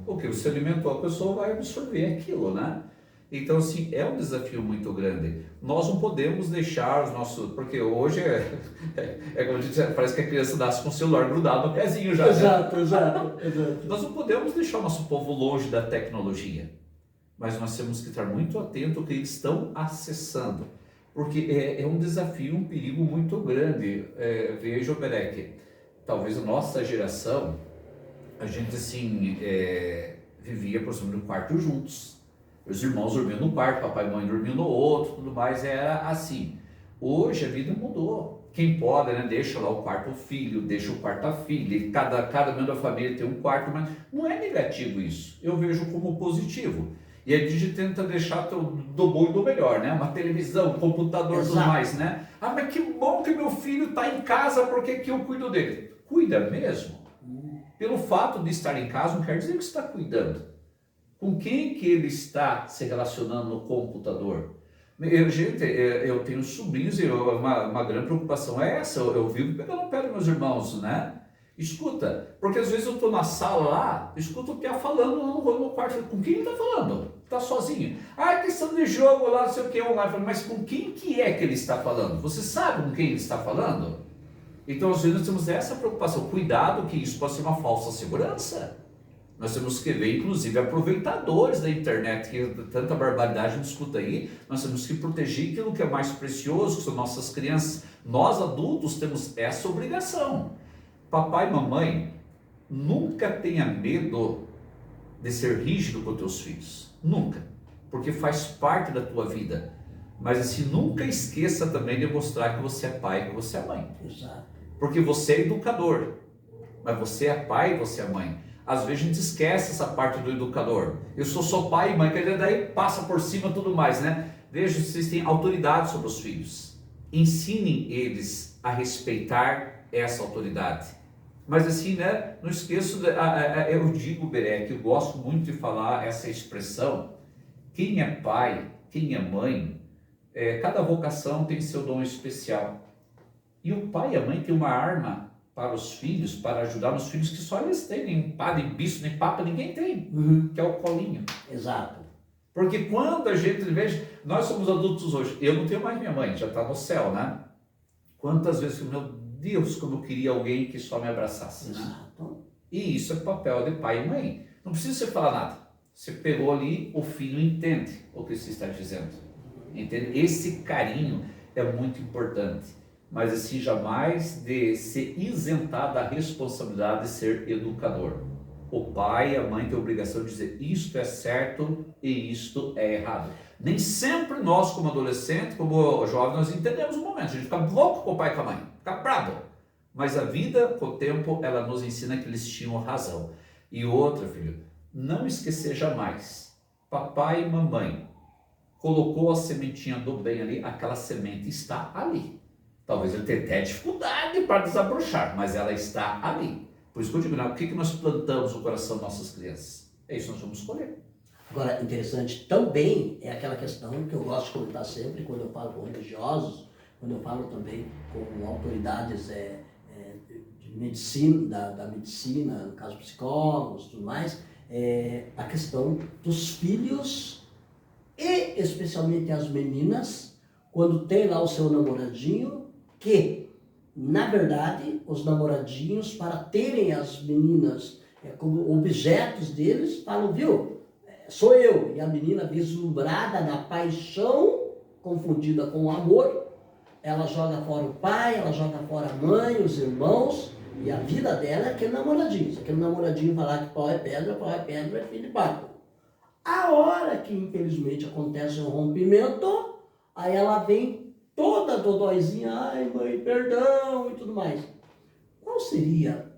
O que você alimentou, a pessoa vai absorver aquilo, né? Então, assim, é um desafio muito grande. Nós não podemos deixar os nossos... Porque hoje é como a gente parece que a criança nasce com o celular grudado no pezinho já. Exato, né? exato. Nós não podemos deixar o nosso povo longe da tecnologia. Mas nós temos que estar muito atento ao que eles estão acessando. Porque é um desafio, um perigo muito grande. Veja, Berek, talvez a nossa geração, a gente assim, vivia, por exemplo, no quarto juntos. Os irmãos dormiam no quarto, papai e mãe dormiam no outro, tudo mais, era assim. Hoje a vida mudou. Quem pode, né, deixa lá o quarto ao filho, deixa o quarto à filha, cada membro da família tem um quarto, mas não é negativo isso. Eu vejo como positivo. E a gente tenta deixar do bom e do melhor, né? Uma televisão, um computador, tudo mais, né? Ah, mas que bom que meu filho está em casa, porque que eu cuido dele? Cuida mesmo. Pelo fato de estar em casa não quer dizer que você está cuidando. Com quem que ele está se relacionando no computador? Eu tenho sobrinhos e uma grande preocupação é essa. Eu vivo pegando o pé dos meus irmãos, né? Escuta, porque às vezes eu estou na sala lá, escuto o Pia falando no quarto. Com quem ele está falando? Está sozinho. Ah, é questão de jogo lá, não sei o que, online. Mas com quem que é que ele está falando? Você sabe com quem ele está falando? Então às vezes nós temos essa preocupação. Cuidado que isso pode ser uma falsa segurança. Nós temos que ver, inclusive, aproveitadores da internet, que tanta barbaridade a gente escuta aí. Nós temos que proteger aquilo que é mais precioso, que são nossas crianças. Nós, adultos, temos essa obrigação. Papai e mamãe, nunca tenha medo de ser rígido com os teus filhos. Nunca. Porque faz parte da tua vida. Mas, assim, nunca esqueça também de mostrar que você é pai e que você é mãe. Exato. Porque você é educador. Mas você é pai e você é mãe. Às vezes a gente esquece essa parte do educador. Eu sou só pai e mãe, que daí passa por cima e tudo mais, né? Veja se vocês têm autoridade sobre os filhos. Ensinem eles a respeitar essa autoridade. Mas assim, né? Não esqueço, eu digo, Berek, eu gosto muito de falar essa expressão. Quem é pai, quem é mãe, cada vocação tem seu dom especial. E o pai e a mãe têm uma arma para os filhos, para ajudar os filhos que só eles têm, nem padre, nem bispo, nem papa, ninguém tem, que é o colinho. Exato. Porque quando a gente veja, nós somos adultos hoje, eu não tenho mais minha mãe, já está no céu, né? Quantas vezes, meu Deus, como eu queria alguém que só me abraçasse, né? Exato. E isso é papel de pai e mãe. Não precisa você falar nada. Você pegou ali, o filho entende o que você está dizendo. Entende? Esse carinho é muito importante. Mas assim, jamais de ser isentado da responsabilidade de ser educador. O pai e a mãe têm a obrigação de dizer isto é certo e isto é errado. Nem sempre nós, como adolescente, como jovem, nós entendemos o momento. A gente fica louco com o pai e com a mãe, fica bravo. Mas a vida, com o tempo, ela nos ensina que eles tinham razão. E outra, filho, não esquecer jamais. Papai e mamãe colocou a sementinha do bem ali, aquela semente está ali. Talvez ele tenha até dificuldade para desabrochar, mas ela está ali. Por isso que eu digo, o que nós plantamos no coração das nossas crianças? É isso que nós vamos escolher. Agora, interessante também é aquela questão que eu gosto de comentar sempre, quando eu falo com religiosos, quando eu falo também com autoridades de medicina, da medicina, no caso psicólogos e tudo mais, a questão dos filhos e especialmente as meninas, quando tem lá o seu namoradinho, que, na verdade, os namoradinhos, para terem as meninas como objetos deles, falam, viu, sou eu. E a menina, vislumbrada na paixão, confundida com o amor, ela joga fora o pai, ela joga fora a mãe, os irmãos, e a vida dela é aquele namoradinho. Se aquele namoradinho falar que pau é pedra, é filho de barco. A hora que, infelizmente, acontece um rompimento, aí ela vem toda dodóizinha, ai mãe, perdão e tudo mais. Qual seria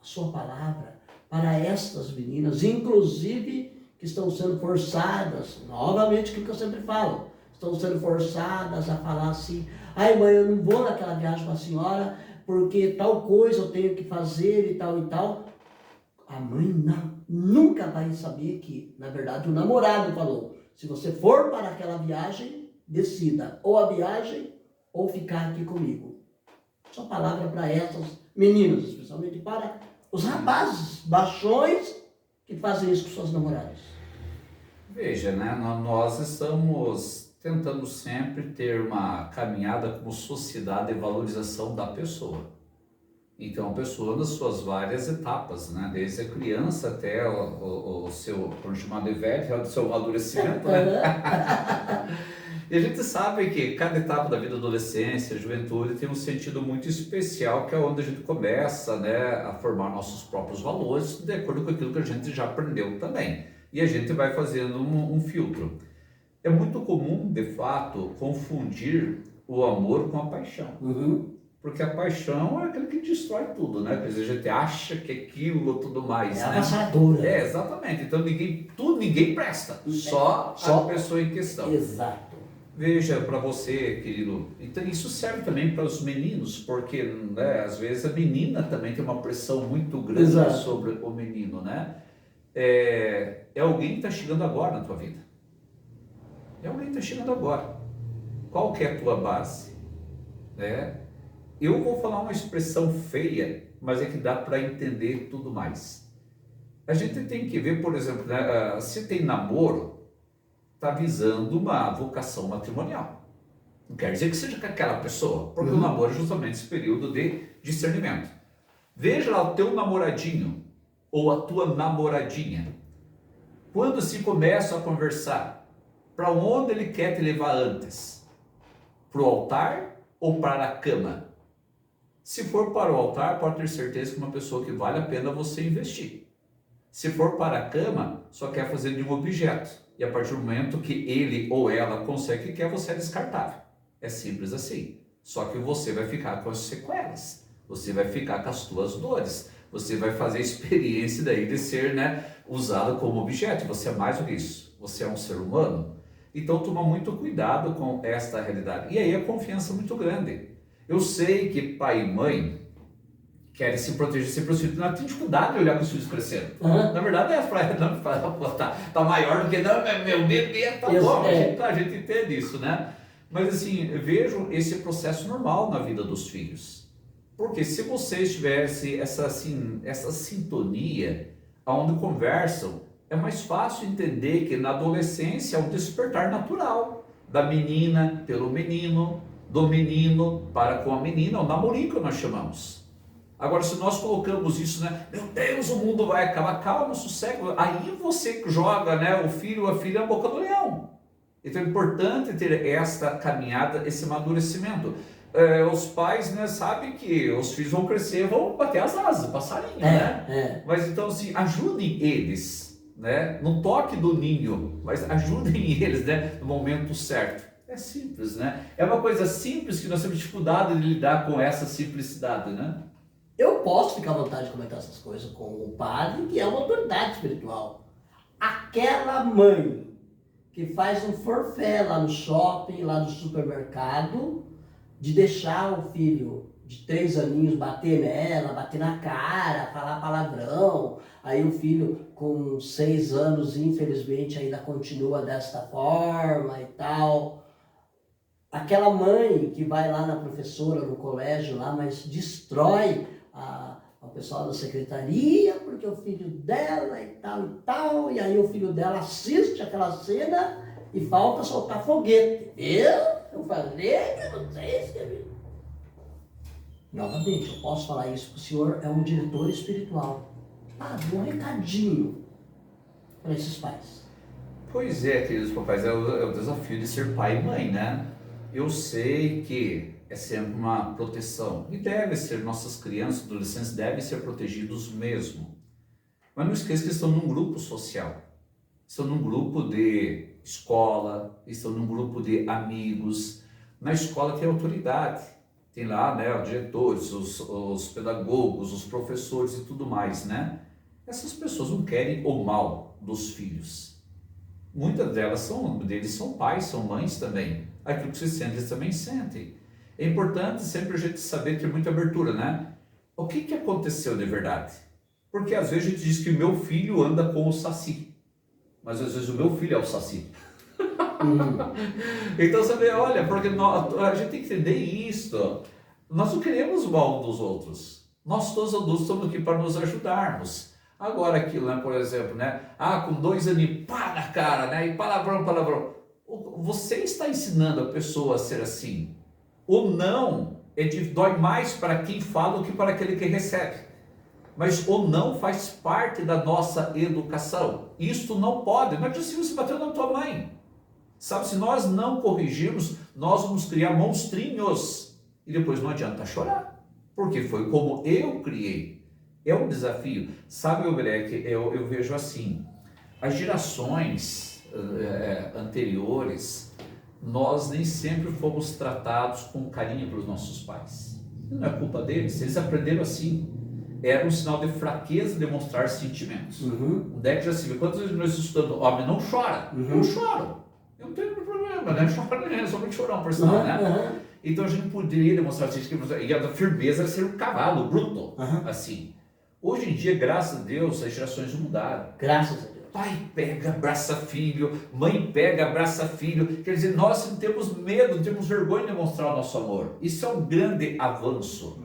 a sua palavra para estas meninas, inclusive que estão sendo forçadas, novamente aquilo que eu sempre falo, estão sendo forçadas a falar assim, ai mãe, eu não vou naquela viagem com a senhora, porque tal coisa eu tenho que fazer e tal e tal. A mãe nunca vai saber que, na verdade, o namorado falou, se você for para aquela viagem, decida ou a viagem ou ficar aqui comigo. Só palavra para essas meninas, especialmente para os rapazes, baixões, que fazem isso com suas namoradas? Veja, né? Nós estamos tentando sempre ter uma caminhada como sociedade de valorização da pessoa. Então, a pessoa nas suas várias etapas, né? Desde a criança até o seu, vamos chamar de velho, o seu amadurecimento, né? E a gente sabe que cada etapa da vida, adolescência, juventude, tem um sentido muito especial, que é onde a gente começa, né, a formar nossos próprios valores, de acordo com aquilo que a gente já aprendeu também. E a gente vai fazendo um filtro. É muito comum, de fato, confundir o amor com a paixão. Uhum. Porque a paixão é aquilo que destrói tudo, né? Quer dizer, a gente acha que aquilo tudo mais, É né? avassaladora. É, exatamente. Então ninguém presta, só a pessoa em questão. Exato. Veja, para você, querido, então isso serve também para os meninos, porque, né, às vezes a menina também tem uma pressão muito grande Exato. sobre o menino, né? É alguém que está chegando agora na tua vida. É alguém que está chegando agora. Qual que é a tua base? Né? Eu vou falar uma expressão feia, mas é que dá para entender tudo mais. A gente tem que ver, por exemplo, né, se tem namoro, está visando uma vocação matrimonial. Não quer dizer que seja com aquela pessoa, porque o namoro é justamente esse período de discernimento. Veja lá o teu namoradinho ou a tua namoradinha. Quando se começa a conversar, para onde ele quer te levar antes? Para o altar ou para a cama? Se for para o altar, pode ter certeza que é uma pessoa que vale a pena você investir. Se for para a cama, só quer fazer de um objeto. E a partir do momento que ele ou ela consegue o que quer, você é descartável. É simples assim. Só que você vai ficar com as sequelas. Você vai ficar com as tuas dores. Você vai fazer a experiência daí de ser, né, usado como objeto. Você é mais do que isso. Você é um ser humano. Então, toma muito cuidado com esta realidade. E aí a confiança é muito grande. Eu sei que pai e mãe querem se proteger sempre os filhos, não tem dificuldade de olhar para os filhos crescendo. Na verdade é tá maior do que não, meu bebê tá bom, a gente entende isso, né? Mas assim, vejo esse processo normal na vida dos filhos. Porque se vocês tivessem essa sintonia, onde conversam, é mais fácil entender que na adolescência é um despertar natural da menina pelo menino, do menino para com a menina, o namorinho que nós chamamos. Agora, se nós colocamos isso, né? Meu Deus, o mundo vai acabar, calma, sossego. Aí você joga, né, o filho ou a filha na boca do leão. Então é importante ter esta caminhada, esse amadurecimento. Os pais, né, sabem que os filhos vão crescer, vão bater as asas, passarinho, né? Mas então, assim, ajudem eles, né? No toque do ninho, mas ajudem eles, né, no momento certo. É simples, né? É uma coisa simples que nós temos dificuldade de lidar com essa simplicidade, né? Eu posso ficar à vontade de comentar essas coisas com o padre, que é uma autoridade espiritual. Aquela mãe que faz um forfé lá no shopping, lá no supermercado, de deixar o filho de 3 aninhos bater nela, bater na cara, falar palavrão. Aí o filho com 6 anos, infelizmente, ainda continua desta forma e tal. Aquela mãe que vai lá na professora, no colégio lá, mas destrói o pessoal da secretaria, porque o filho dela e tal, e aí o filho dela assiste aquela cena e falta soltar foguete. Eu falei que vocês... Novamente, eu posso falar isso, porque o senhor é um diretor espiritual. Um recadinho para esses pais. Pois é, queridos papais, é o desafio de ser pai e mãe, né? Eu sei que é sempre uma proteção, e deve ser, nossas crianças e adolescentes devem ser protegidos mesmo. Mas não esqueça que estão num grupo social, estão num grupo de escola, estão num grupo de amigos. Na escola tem autoridade, tem lá, né, os diretores, os pedagogos, os professores e tudo mais, né? Essas pessoas não querem o mal dos filhos. Muitas deles são pais, são mães também. Aquilo que se sente, eles também sentem. É importante sempre a gente saber ter muita abertura, né? O que aconteceu de verdade? Porque às vezes a gente diz que o meu filho anda com o Saci, mas às vezes o meu filho é o Saci. Então você vê, olha, porque a gente tem que entender isso. Nós não queremos o mal dos outros. Nós todos adultos estamos aqui para nos ajudarmos. Agora aquilo, né, por exemplo, né? Com 2 aninhos, pá na cara, né? E palavrão, palavrão. Você está ensinando a pessoa a ser assim. O não dói mais para quem fala do que para aquele que recebe. Mas o não faz parte da nossa educação. Isto não pode. Não é se você bateu na tua mãe. Sabe, se nós não corrigirmos, nós vamos criar monstrinhos. E depois não adianta chorar. Porque foi como eu criei. É um desafio. Sabe, Oberek, eu vejo assim. As gerações anteriores, nós nem sempre fomos tratados com carinho pelos nossos pais. Não é culpa deles, eles aprenderam assim. Era um sinal de fraqueza demonstrar sentimentos. Onde é que já se vê? Quantas vezes nós estudando, homem não chora? Eu choro. Eu não tenho problema, né? Choro, né? Sou muito chorão, por sinal, né? Então a gente poderia demonstrar sentimentos. E a firmeza ser um cavalo bruto, assim. Hoje em dia, graças a Deus, as gerações mudaram. Graças a Deus. Pai pega, abraça filho, mãe pega, abraça filho. Quer dizer, nós não temos medo, não temos vergonha de mostrar o nosso amor. Isso é um grande avanço.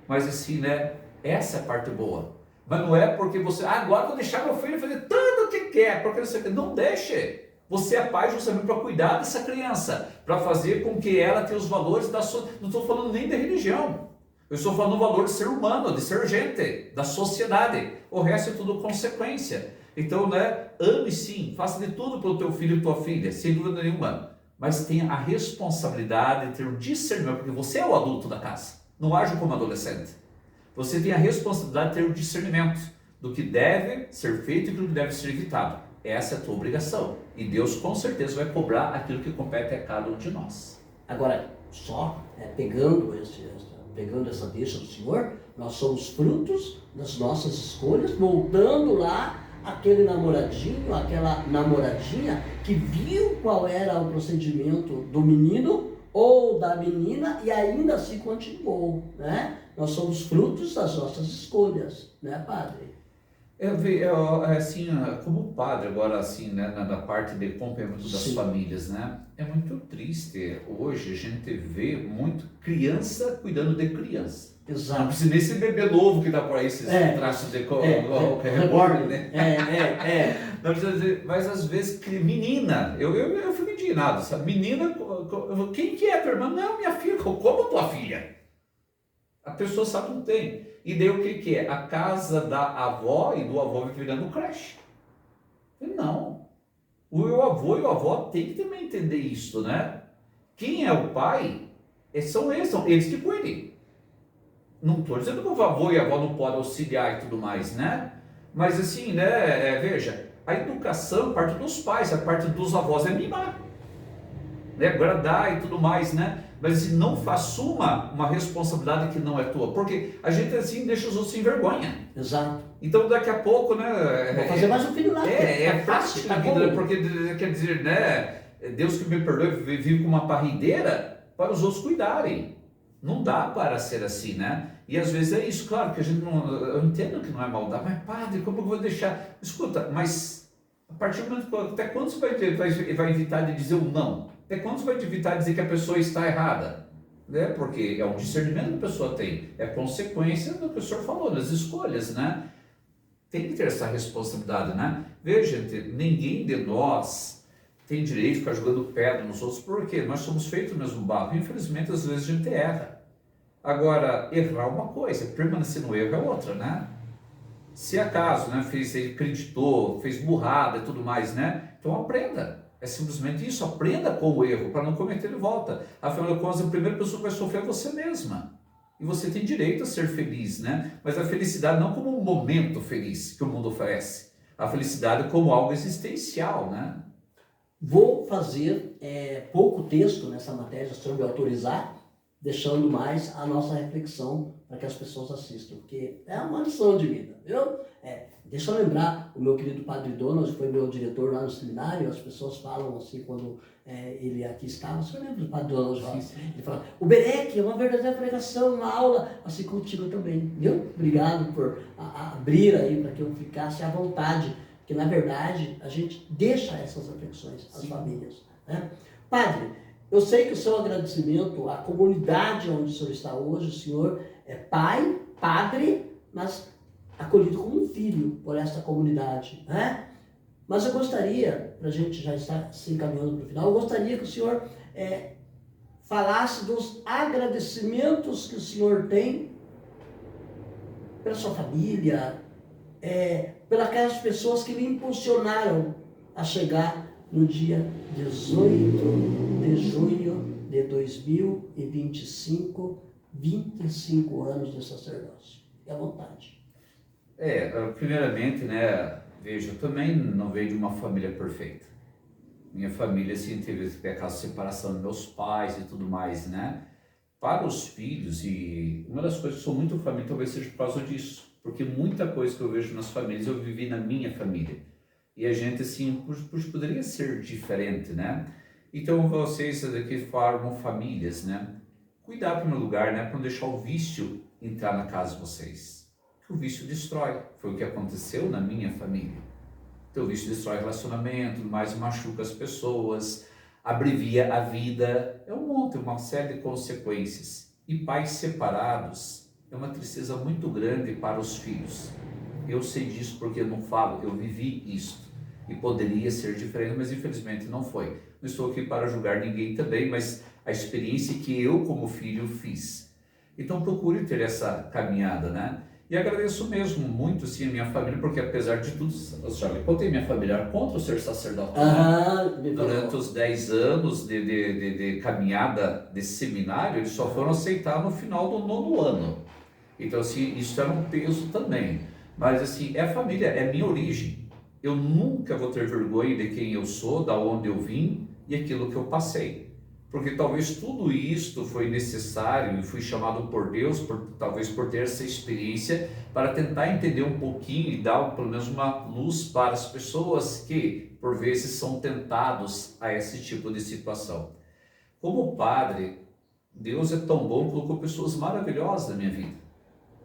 Mas assim, né? Essa é a parte boa. Mas não é porque você, agora vou deixar meu filho fazer tudo o que quer, porque você não deixe. Você é pai justamente para cuidar dessa criança, para fazer com que ela tenha os valores da sua. Não estou falando nem da religião. Eu estou falando do valor de ser humano, de ser gente, da sociedade. O resto é tudo consequência. Então, né, ame sim, faça de tudo pelo teu filho e tua filha, sem dúvida nenhuma. Mas tenha a responsabilidade de ter o discernimento, porque você é o adulto da casa. Não age como adolescente. Você tem a responsabilidade de ter o discernimento do que deve ser feito e do que deve ser evitado. Essa é a tua obrigação. E Deus com certeza vai cobrar aquilo que compete a cada um de nós. Agora, pegando essa deixa do Senhor, nós somos frutos das nossas escolhas, voltando lá aquele namoradinho, aquela namoradinha que viu qual era o procedimento do menino ou da menina e ainda assim continuou, né? Nós somos frutos das nossas escolhas, né, padre? Assim, como padre agora, assim, né, na parte de acompanhamento das famílias, né? É muito triste. Hoje a gente vê muito criança cuidando de criança. Exato. Não precisa nem ser bebê novo que dá por aí esses traços de reborn, né? Não precisa dizer, mas às vezes, menina, eu fico indignado, sabe? Menina, quem que é tua irmã? Não, minha filha, como tua filha? A pessoa sabe que não tem. E daí o que é? A casa da avó e do avô virando creche. Não. O avô e a avó tem que também entender isso, né? Quem é o pai, são eles que cuidem. Não estou dizendo que o avô e a avó não podem auxiliar e tudo mais, né? Mas assim, né? Veja, a educação parte dos pais, a parte dos avós é mimar, né? Agradar e tudo mais, né? Mas assim, não assuma uma responsabilidade que não é tua, porque a gente assim deixa os outros sem vergonha. Exato. Então daqui a pouco, né? Vou fazer mais um filho lá. É fácil na vida, porque quer dizer, né? Deus que me perdoe, vive com uma parrideira para os outros cuidarem. Não dá para ser assim, né? E às vezes é isso, claro que a gente não. Eu entendo que não é maldade, mas padre, como eu vou deixar? Escuta, mas a partir do momento. Até quando você vai evitar de dizer o não? Até quando você vai evitar de dizer que a pessoa está errada? Né? Porque é um discernimento que a pessoa tem, é consequência do que o senhor falou, das escolhas, né? Tem que ter essa responsabilidade, né? Veja, gente, ninguém de nós tem direito de ficar jogando pedra nos outros, porque nós somos feitos do mesmo barro. Infelizmente, às vezes a gente erra. Agora, errar é uma coisa, permanecer no erro é outra, né? Se acaso, né, acreditou, fez burrada e tudo mais, né? Então aprenda. É simplesmente isso, aprenda com o erro, para não cometer de volta. Afinal de contas, a primeira pessoa que vai sofrer é você mesma. E você tem direito a ser feliz, né? Mas a felicidade não como um momento feliz que o mundo oferece. A felicidade como algo existencial, né? Vou fazer pouco texto nessa matéria, se o senhor me autorizar, deixando mais a nossa reflexão para que as pessoas assistam, porque é uma lição de vida, viu? Deixa eu lembrar, o meu querido Padre Donald foi meu diretor lá no seminário, as pessoas falam assim, quando ele aqui estava, o senhor lembra do Padre Donald? Ele fala, o Berek é uma verdadeira pregação, uma aula, assim contigo também, viu? Obrigado por abrir aí para que eu ficasse à vontade, porque na verdade a gente deixa essas reflexões às famílias, né? Padre, eu sei que o seu agradecimento à comunidade onde o senhor está hoje, o senhor é pai, padre, mas acolhido como um filho por esta comunidade, né? Mas eu gostaria, para a gente já estar se encaminhando para o final, eu gostaria que o senhor falasse dos agradecimentos que o senhor tem pela sua família, pelas aquelas pessoas que lhe impulsionaram a chegar no dia 18 de junho de 2025, 25 anos de sacerdócio. Fique à vontade. Primeiramente, né, veja, eu também não venho de uma família perfeita. Minha família, assim, teve aquela separação dos meus pais e tudo mais, né? Para os filhos, e uma das coisas que eu sou muito família, talvez seja por causa disso, porque muita coisa que eu vejo nas famílias, eu vivi na minha família. E a gente, assim, poderia ser diferente, né? Então, vocês aqui formam famílias, né? Cuidar, em primeiro lugar, né? Para não deixar o vício entrar na casa de vocês. Porque o vício destrói. Foi o que aconteceu na minha família. Então, o vício destrói relacionamento, mais machuca as pessoas, abrevia a vida. É um monte, uma série de consequências. E pais separados é uma tristeza muito grande para os filhos. Eu sei disso porque eu não falo, eu vivi isto. E poderia ser diferente, mas infelizmente não foi. Não estou aqui para julgar ninguém também, mas a experiência que eu como filho fiz. Então procure ter essa caminhada, né? E agradeço mesmo muito, sim, a minha família, porque apesar de tudo, eu já me contei, minha família era contra o ser sacerdote. Durante os 10 anos de caminhada desse seminário, eles só foram aceitar no final do 9º ano. Então, assim, isso era um peso também. Mas, assim, é a família, é minha origem. Eu nunca vou ter vergonha de quem eu sou, da onde eu vim e aquilo que eu passei. Porque talvez tudo isto foi necessário e fui chamado por Deus, talvez por ter essa experiência, para tentar entender um pouquinho e dar pelo menos uma luz para as pessoas que, por vezes, são tentados a esse tipo de situação. Como padre, Deus é tão bom, colocou pessoas maravilhosas na minha vida.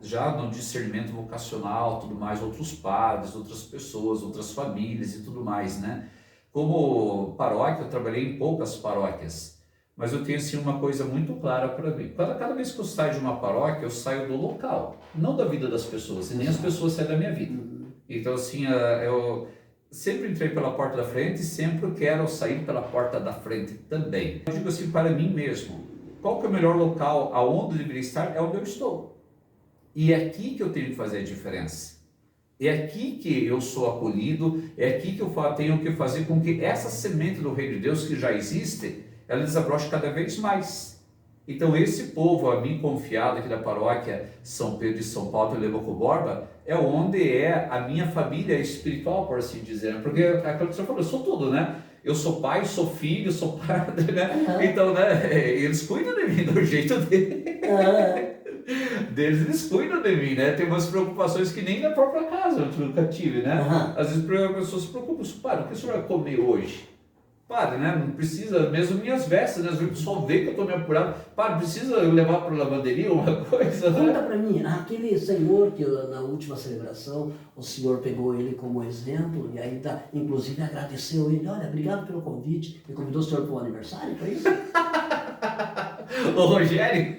Já no discernimento vocacional, tudo mais, outros padres, outras pessoas, outras famílias e tudo mais, né? Como paróquia, eu trabalhei em poucas paróquias, mas eu tenho assim uma coisa muito clara para mim. Cada vez que eu saio de uma paróquia, eu saio do local, não da vida das pessoas, e nem as pessoas saem da minha vida. Então, assim, eu sempre entrei pela porta da frente e sempre quero sair pela porta da frente também. Eu digo assim para mim mesmo, qual que é o melhor local aonde eu deveria estar? É onde eu estou. E é aqui que eu tenho que fazer a diferença. É aqui que eu sou acolhido, é aqui que eu tenho que fazer com que essa semente do Reino de Deus que já existe, ela desabroche cada vez mais. Então esse povo a mim confiado aqui da paróquia São Pedro de São Paulo e Levoco Borba, é onde é a minha família espiritual, por assim dizer. Porque aquilo que você falou, eu sou tudo, né? Eu sou pai, sou filho, sou padre, né? Então, né, eles cuidam de mim do jeito dele. Eles cuidam de mim, né? Tem umas preocupações que nem na própria casa eu nunca tive, né? Às vezes a pessoa se preocupa, padre, o que o senhor vai comer hoje? Padre, né? Não precisa, mesmo minhas vestes, né? Às vezes o pessoal vê que eu estou me apurado. Padre, precisa eu levar para a lavanderia uma coisa, né? Conta para mim, aquele senhor que na última celebração o senhor pegou ele como exemplo e ainda, inclusive, agradeceu ele. Olha, obrigado pelo convite. Me convidou o senhor para o aniversário, foi isso? O Rogério,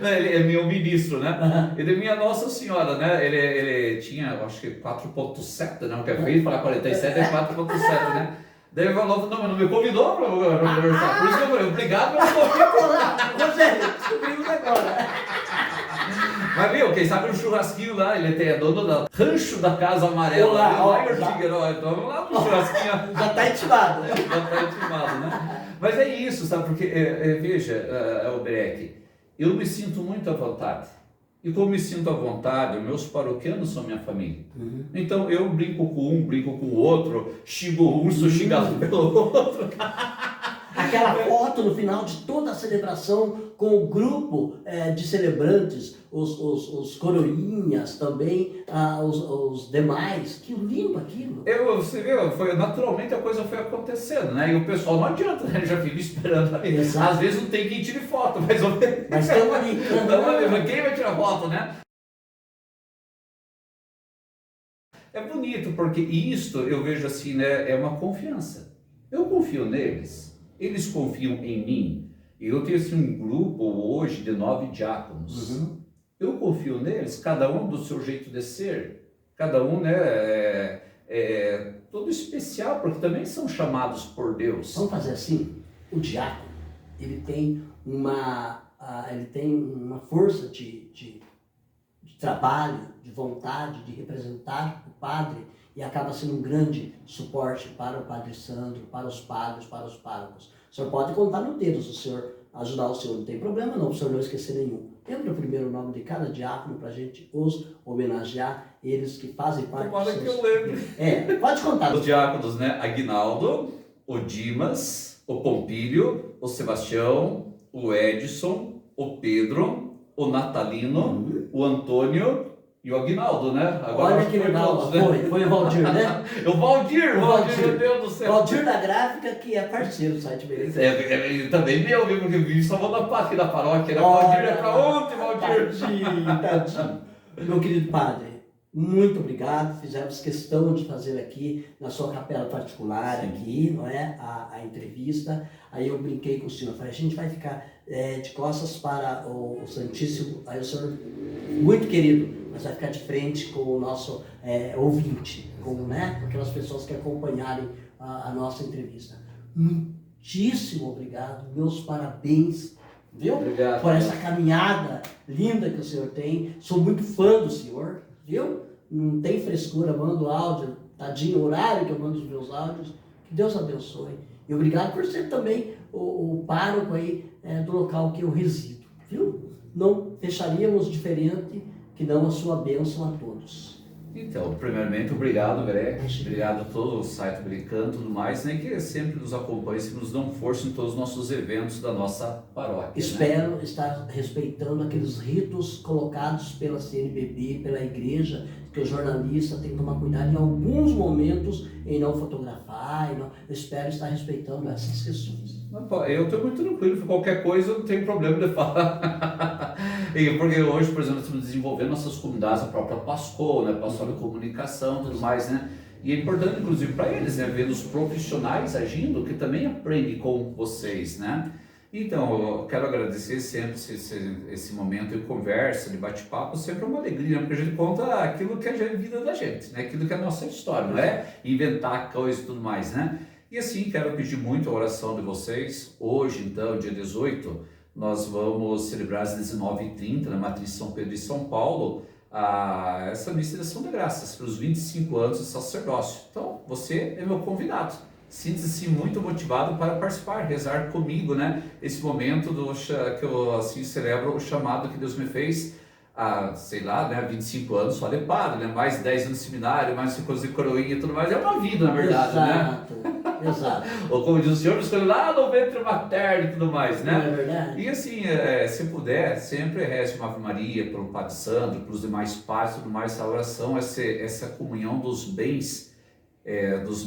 ele é meu ministro, né? Ele é minha Nossa Senhora, né? Ele tinha, acho que 4.7, né? O que é feito para 47 é 4.7, né? Daí ele falou, não, mas não me convidou para o aniversário. Por isso que eu falei, obrigado pelo convite. Olá, Rogério, descobrimos agora. Mas viu, quem sabe um churrasquinho lá, ele é dono do rancho da Casa Amarela. Lá em Ortigueira, então vamos lá pro churrasquinho. Já está intimado. Já está intimado, né? Mas é isso, sabe? Porque, veja, Albrecht, eu me sinto muito à vontade. E como me sinto à vontade, meus paroquianos são minha família. Então eu brinco com um, brinco com o outro, xingo o urso, xingado pelo outro. Aquela foto no final de toda a celebração com o grupo de celebrantes, os coroinhas também, os demais, que lindo aquilo. Você viu, naturalmente a coisa foi acontecendo, né? E o pessoal não adianta, né? Já fica esperando ali. Exato. Às vezes não tem quem tire foto, mas estamos ali. Quem vai tirar foto, né? É bonito, porque isto eu vejo assim, né? É uma confiança. Eu confio neles, eles confiam em mim. E eu tenho assim, um grupo hoje de 9 diáconos. eu confio neles, cada um do seu jeito de ser, cada um, né, todo especial, porque também são chamados por Deus. Vamos fazer assim, o diácono, ele tem uma força de trabalho, de vontade, de representar o padre, e acaba sendo um grande suporte para o Padre Sandro, para os padres, para os párocos. O senhor pode contar no dedo, se o senhor ajudar o senhor, não tem problema não, para o senhor não esquecer nenhum. Lembra o primeiro nome de cada diácono para a gente os homenagear, eles que fazem parte Tomara dos que seus... eu lembre. Pode contar. Os diáconos, né? Aguinaldo, o Dimas, o Pompílio, o Sebastião, o Edson, o Pedro, o Natalino, o Antônio e o Aguinaldo, né? Agora olha que legal, todos, né? Foi o Valdir, né? O Valdir, meu Deus do céu. Valdir da Gráfica, que é parceiro do site Beleza. Também meu, viu? Porque vive só da aqui da paróquia, né? Valdir é pra ontem, Valdir. Tadinho. Meu querido padre, muito obrigado. Fizemos questão de fazer aqui na sua capela particular, aqui, não é? A entrevista. Aí eu brinquei com o senhor, falei, a gente vai ficar de costas para o Santíssimo. Aí o senhor, muito querido, mas vai ficar de frente com o nosso ouvinte, com aquelas pessoas que acompanharem a nossa entrevista. Muitíssimo obrigado, meus parabéns, viu? Obrigado. Por essa caminhada linda que o senhor tem. Sou muito fã do senhor, viu? Não tem frescura, mando áudio, tadinho, horário que eu mando os meus áudios. Que Deus abençoe. E obrigado por ser também o pároco aí do local que eu resido, viu? Não fecharíamos diferente que não a sua bênção a todos. Então, primeiramente, obrigado, Greg. Obrigado a todo o site Brincando e tudo mais, né, que sempre nos acompanha, sempre nos dão força em todos os nossos eventos da nossa paróquia. Espero estar respeitando aqueles ritos colocados pela CNBB, pela igreja, que o jornalista tem que tomar cuidado em alguns momentos em não fotografar. Eu espero estar respeitando essas questões. Eu estou muito tranquilo, qualquer coisa eu não tenho problema de falar. Porque hoje, por exemplo, estamos desenvolvendo nossas comunidades, a própria PASCO, né, Pastoral de Comunicação, tudo mais, né? E é importante, inclusive, para eles, né, ver os profissionais agindo, que também aprendem com vocês, né? Então, eu quero agradecer sempre esse momento de conversa, de bate-papo, sempre é uma alegria, porque a gente conta aquilo que é a vida da gente, né? Aquilo que é a nossa história, não é inventar coisas e tudo mais, né? E assim, quero pedir muito a oração de vocês. Hoje, então, dia 18, nós vamos celebrar às 19h30 na Matriz São Pedro de São Paulo essa missa de ação de graças para os 25 anos de sacerdócio. Então, você é meu convidado. Sinta-se muito motivado para participar, rezar comigo, né? Esse momento que eu assim celebro o chamado que Deus me fez sei lá, né, 25 anos só de padre, né? Mais 10 anos de seminário, mais 5 anos de coroinha e tudo mais. É uma vida, na verdade, exato, né? Exato. Ou como diz o senhor, me escolheu lá no ventre materno e tudo mais, né? Não é verdade? E assim, se puder, sempre reze uma Ave Maria pelo Padre Sandro, pelos demais padres e tudo mais, essa oração, essa comunhão dos bens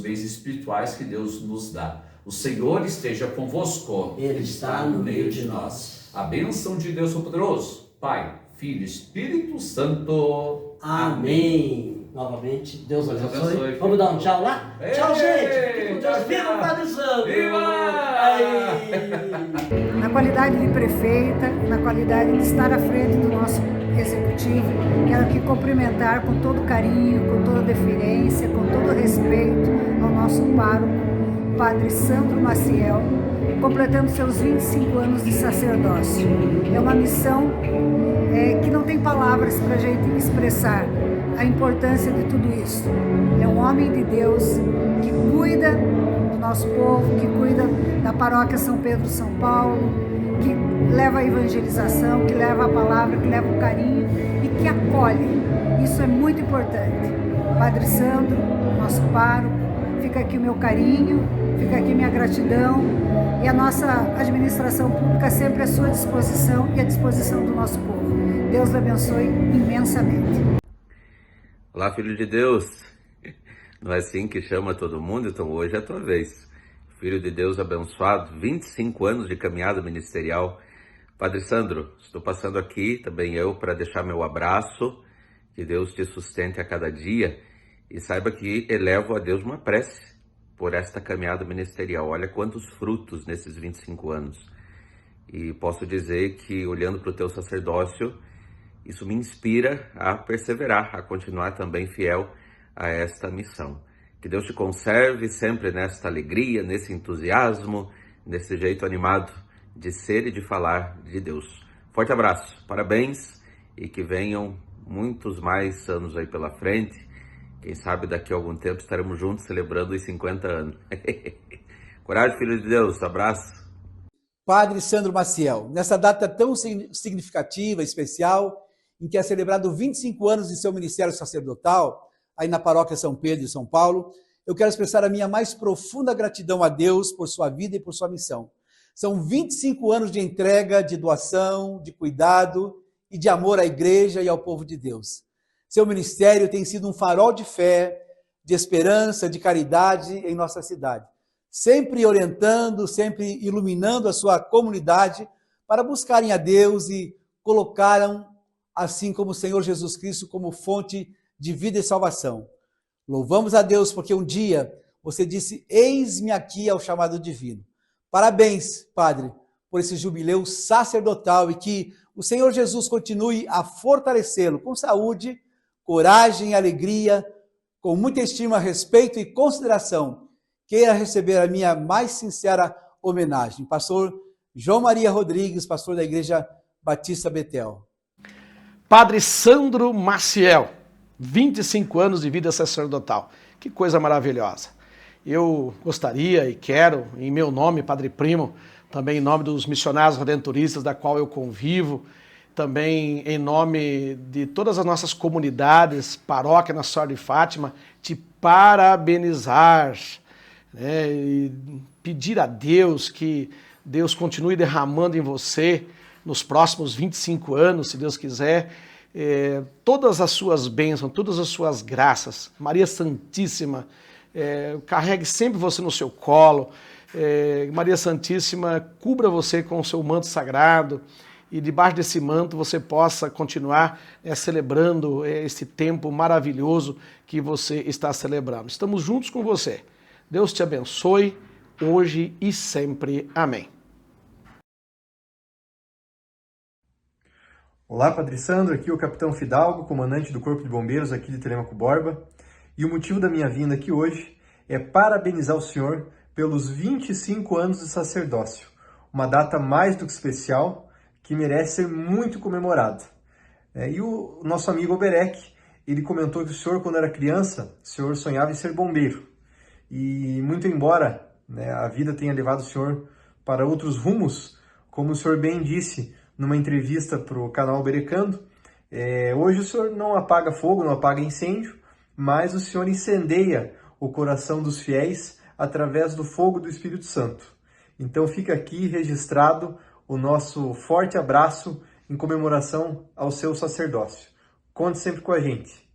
espirituais que Deus nos dá. O Senhor esteja convosco. Ele está no meio de nós. A bênção de Deus Todo-Poderoso, Pai, Filho, Espírito Santo. Amém. Novamente, Deus abençoe. Vamos dar um tchau lá? Ei, tchau, gente. tchau, Viva o Padre Sandro. Viva! Na qualidade de prefeita, na qualidade de estar à frente do nosso executivo, quero aqui cumprimentar com todo carinho, com toda deferência, com todo respeito ao nosso pároco, Padre Sandro Maciel, completando seus 25 anos de sacerdócio. É uma missão que não tem palavras para a gente expressar a importância de tudo isso. É um homem de Deus que cuida do nosso povo, que cuida da paróquia São Pedro São Paulo, que leva a evangelização, que leva a palavra, que leva o carinho e que acolhe. Isso é muito importante. Padre Sandro, nosso pároco, fica aqui o meu carinho, fica aqui minha gratidão e a nossa administração pública sempre à sua disposição e à disposição do nosso povo. Deus abençoe imensamente. Olá, filho de Deus. Não é assim que chama todo mundo? Então hoje é a tua vez. Filho de Deus abençoado, 25 anos de caminhada ministerial. Padre Sandro, estou passando aqui, também eu, para deixar meu abraço, que Deus te sustente a cada dia e saiba que elevo a Deus uma prece por esta caminhada ministerial. Olha quantos frutos nesses 25 anos. E posso dizer que, olhando para o teu sacerdócio Isso me inspira a perseverar, a continuar também fiel a esta missão. Que Deus te conserve sempre nesta alegria, nesse entusiasmo, nesse jeito animado de ser e de falar de Deus. Forte abraço, parabéns e que venham muitos mais anos aí pela frente. Quem sabe daqui a algum tempo estaremos juntos celebrando os 50 anos. Coragem, filho de Deus, abraço. Padre Sandro Maciel, nessa data tão significativa, especial, em que é celebrado 25 anos de seu ministério sacerdotal, aí na paróquia São Pedro de São Paulo, eu quero expressar a minha mais profunda gratidão a Deus por sua vida e por sua missão. São 25 anos de entrega, de doação, de cuidado e de amor à igreja e ao povo de Deus. Seu ministério tem sido um farol de fé, de esperança, de caridade em nossa cidade, sempre orientando, sempre iluminando a sua comunidade para buscarem a Deus e colocaram, assim como o Senhor Jesus Cristo, como fonte de vida e salvação. Louvamos a Deus porque um dia você disse, eis-me aqui ao chamado divino. Parabéns, Padre, por esse jubileu sacerdotal e que o Senhor Jesus continue a fortalecê-lo com saúde, coragem e alegria, com muita estima, respeito e consideração. Queira receber a minha mais sincera homenagem. Pastor João Maria Rodrigues, pastor da Igreja Batista Betel. Padre Sandro Maciel, 25 anos de vida sacerdotal. Que coisa maravilhosa. Eu gostaria e quero, em meu nome, Padre Primo, também em nome dos missionários redentoristas da qual eu convivo, também em nome de todas as nossas comunidades, paróquia Nossa Senhora de Fátima, te parabenizar, né, e pedir a Deus que Deus continue derramando em você, nos próximos 25 anos, se Deus quiser, todas as suas bênçãos, todas as suas graças. Maria Santíssima, carregue sempre você no seu colo. Maria Santíssima, cubra você com o seu manto sagrado e debaixo desse manto você possa continuar celebrando esse tempo maravilhoso que você está celebrando. Estamos juntos com você. Deus te abençoe, hoje e sempre. Amém. Olá, Padre Sandro, aqui é o Capitão Fidalgo, comandante do Corpo de Bombeiros aqui de Telêmaco Borba. E o motivo da minha vinda aqui hoje é parabenizar o senhor pelos 25 anos de sacerdócio. Uma data mais do que especial, que merece ser muito comemorada. E o nosso amigo Oberek, ele comentou que o senhor, quando era criança, o senhor sonhava em ser bombeiro. E muito embora, né, a vida tenha levado o senhor para outros rumos, como o senhor bem disse numa entrevista para o canal Berecando, hoje o senhor não apaga fogo, não apaga incêndio, mas o senhor incendeia o coração dos fiéis através do fogo do Espírito Santo. Então fica aqui registrado o nosso forte abraço em comemoração ao seu sacerdócio. Conte sempre com a gente.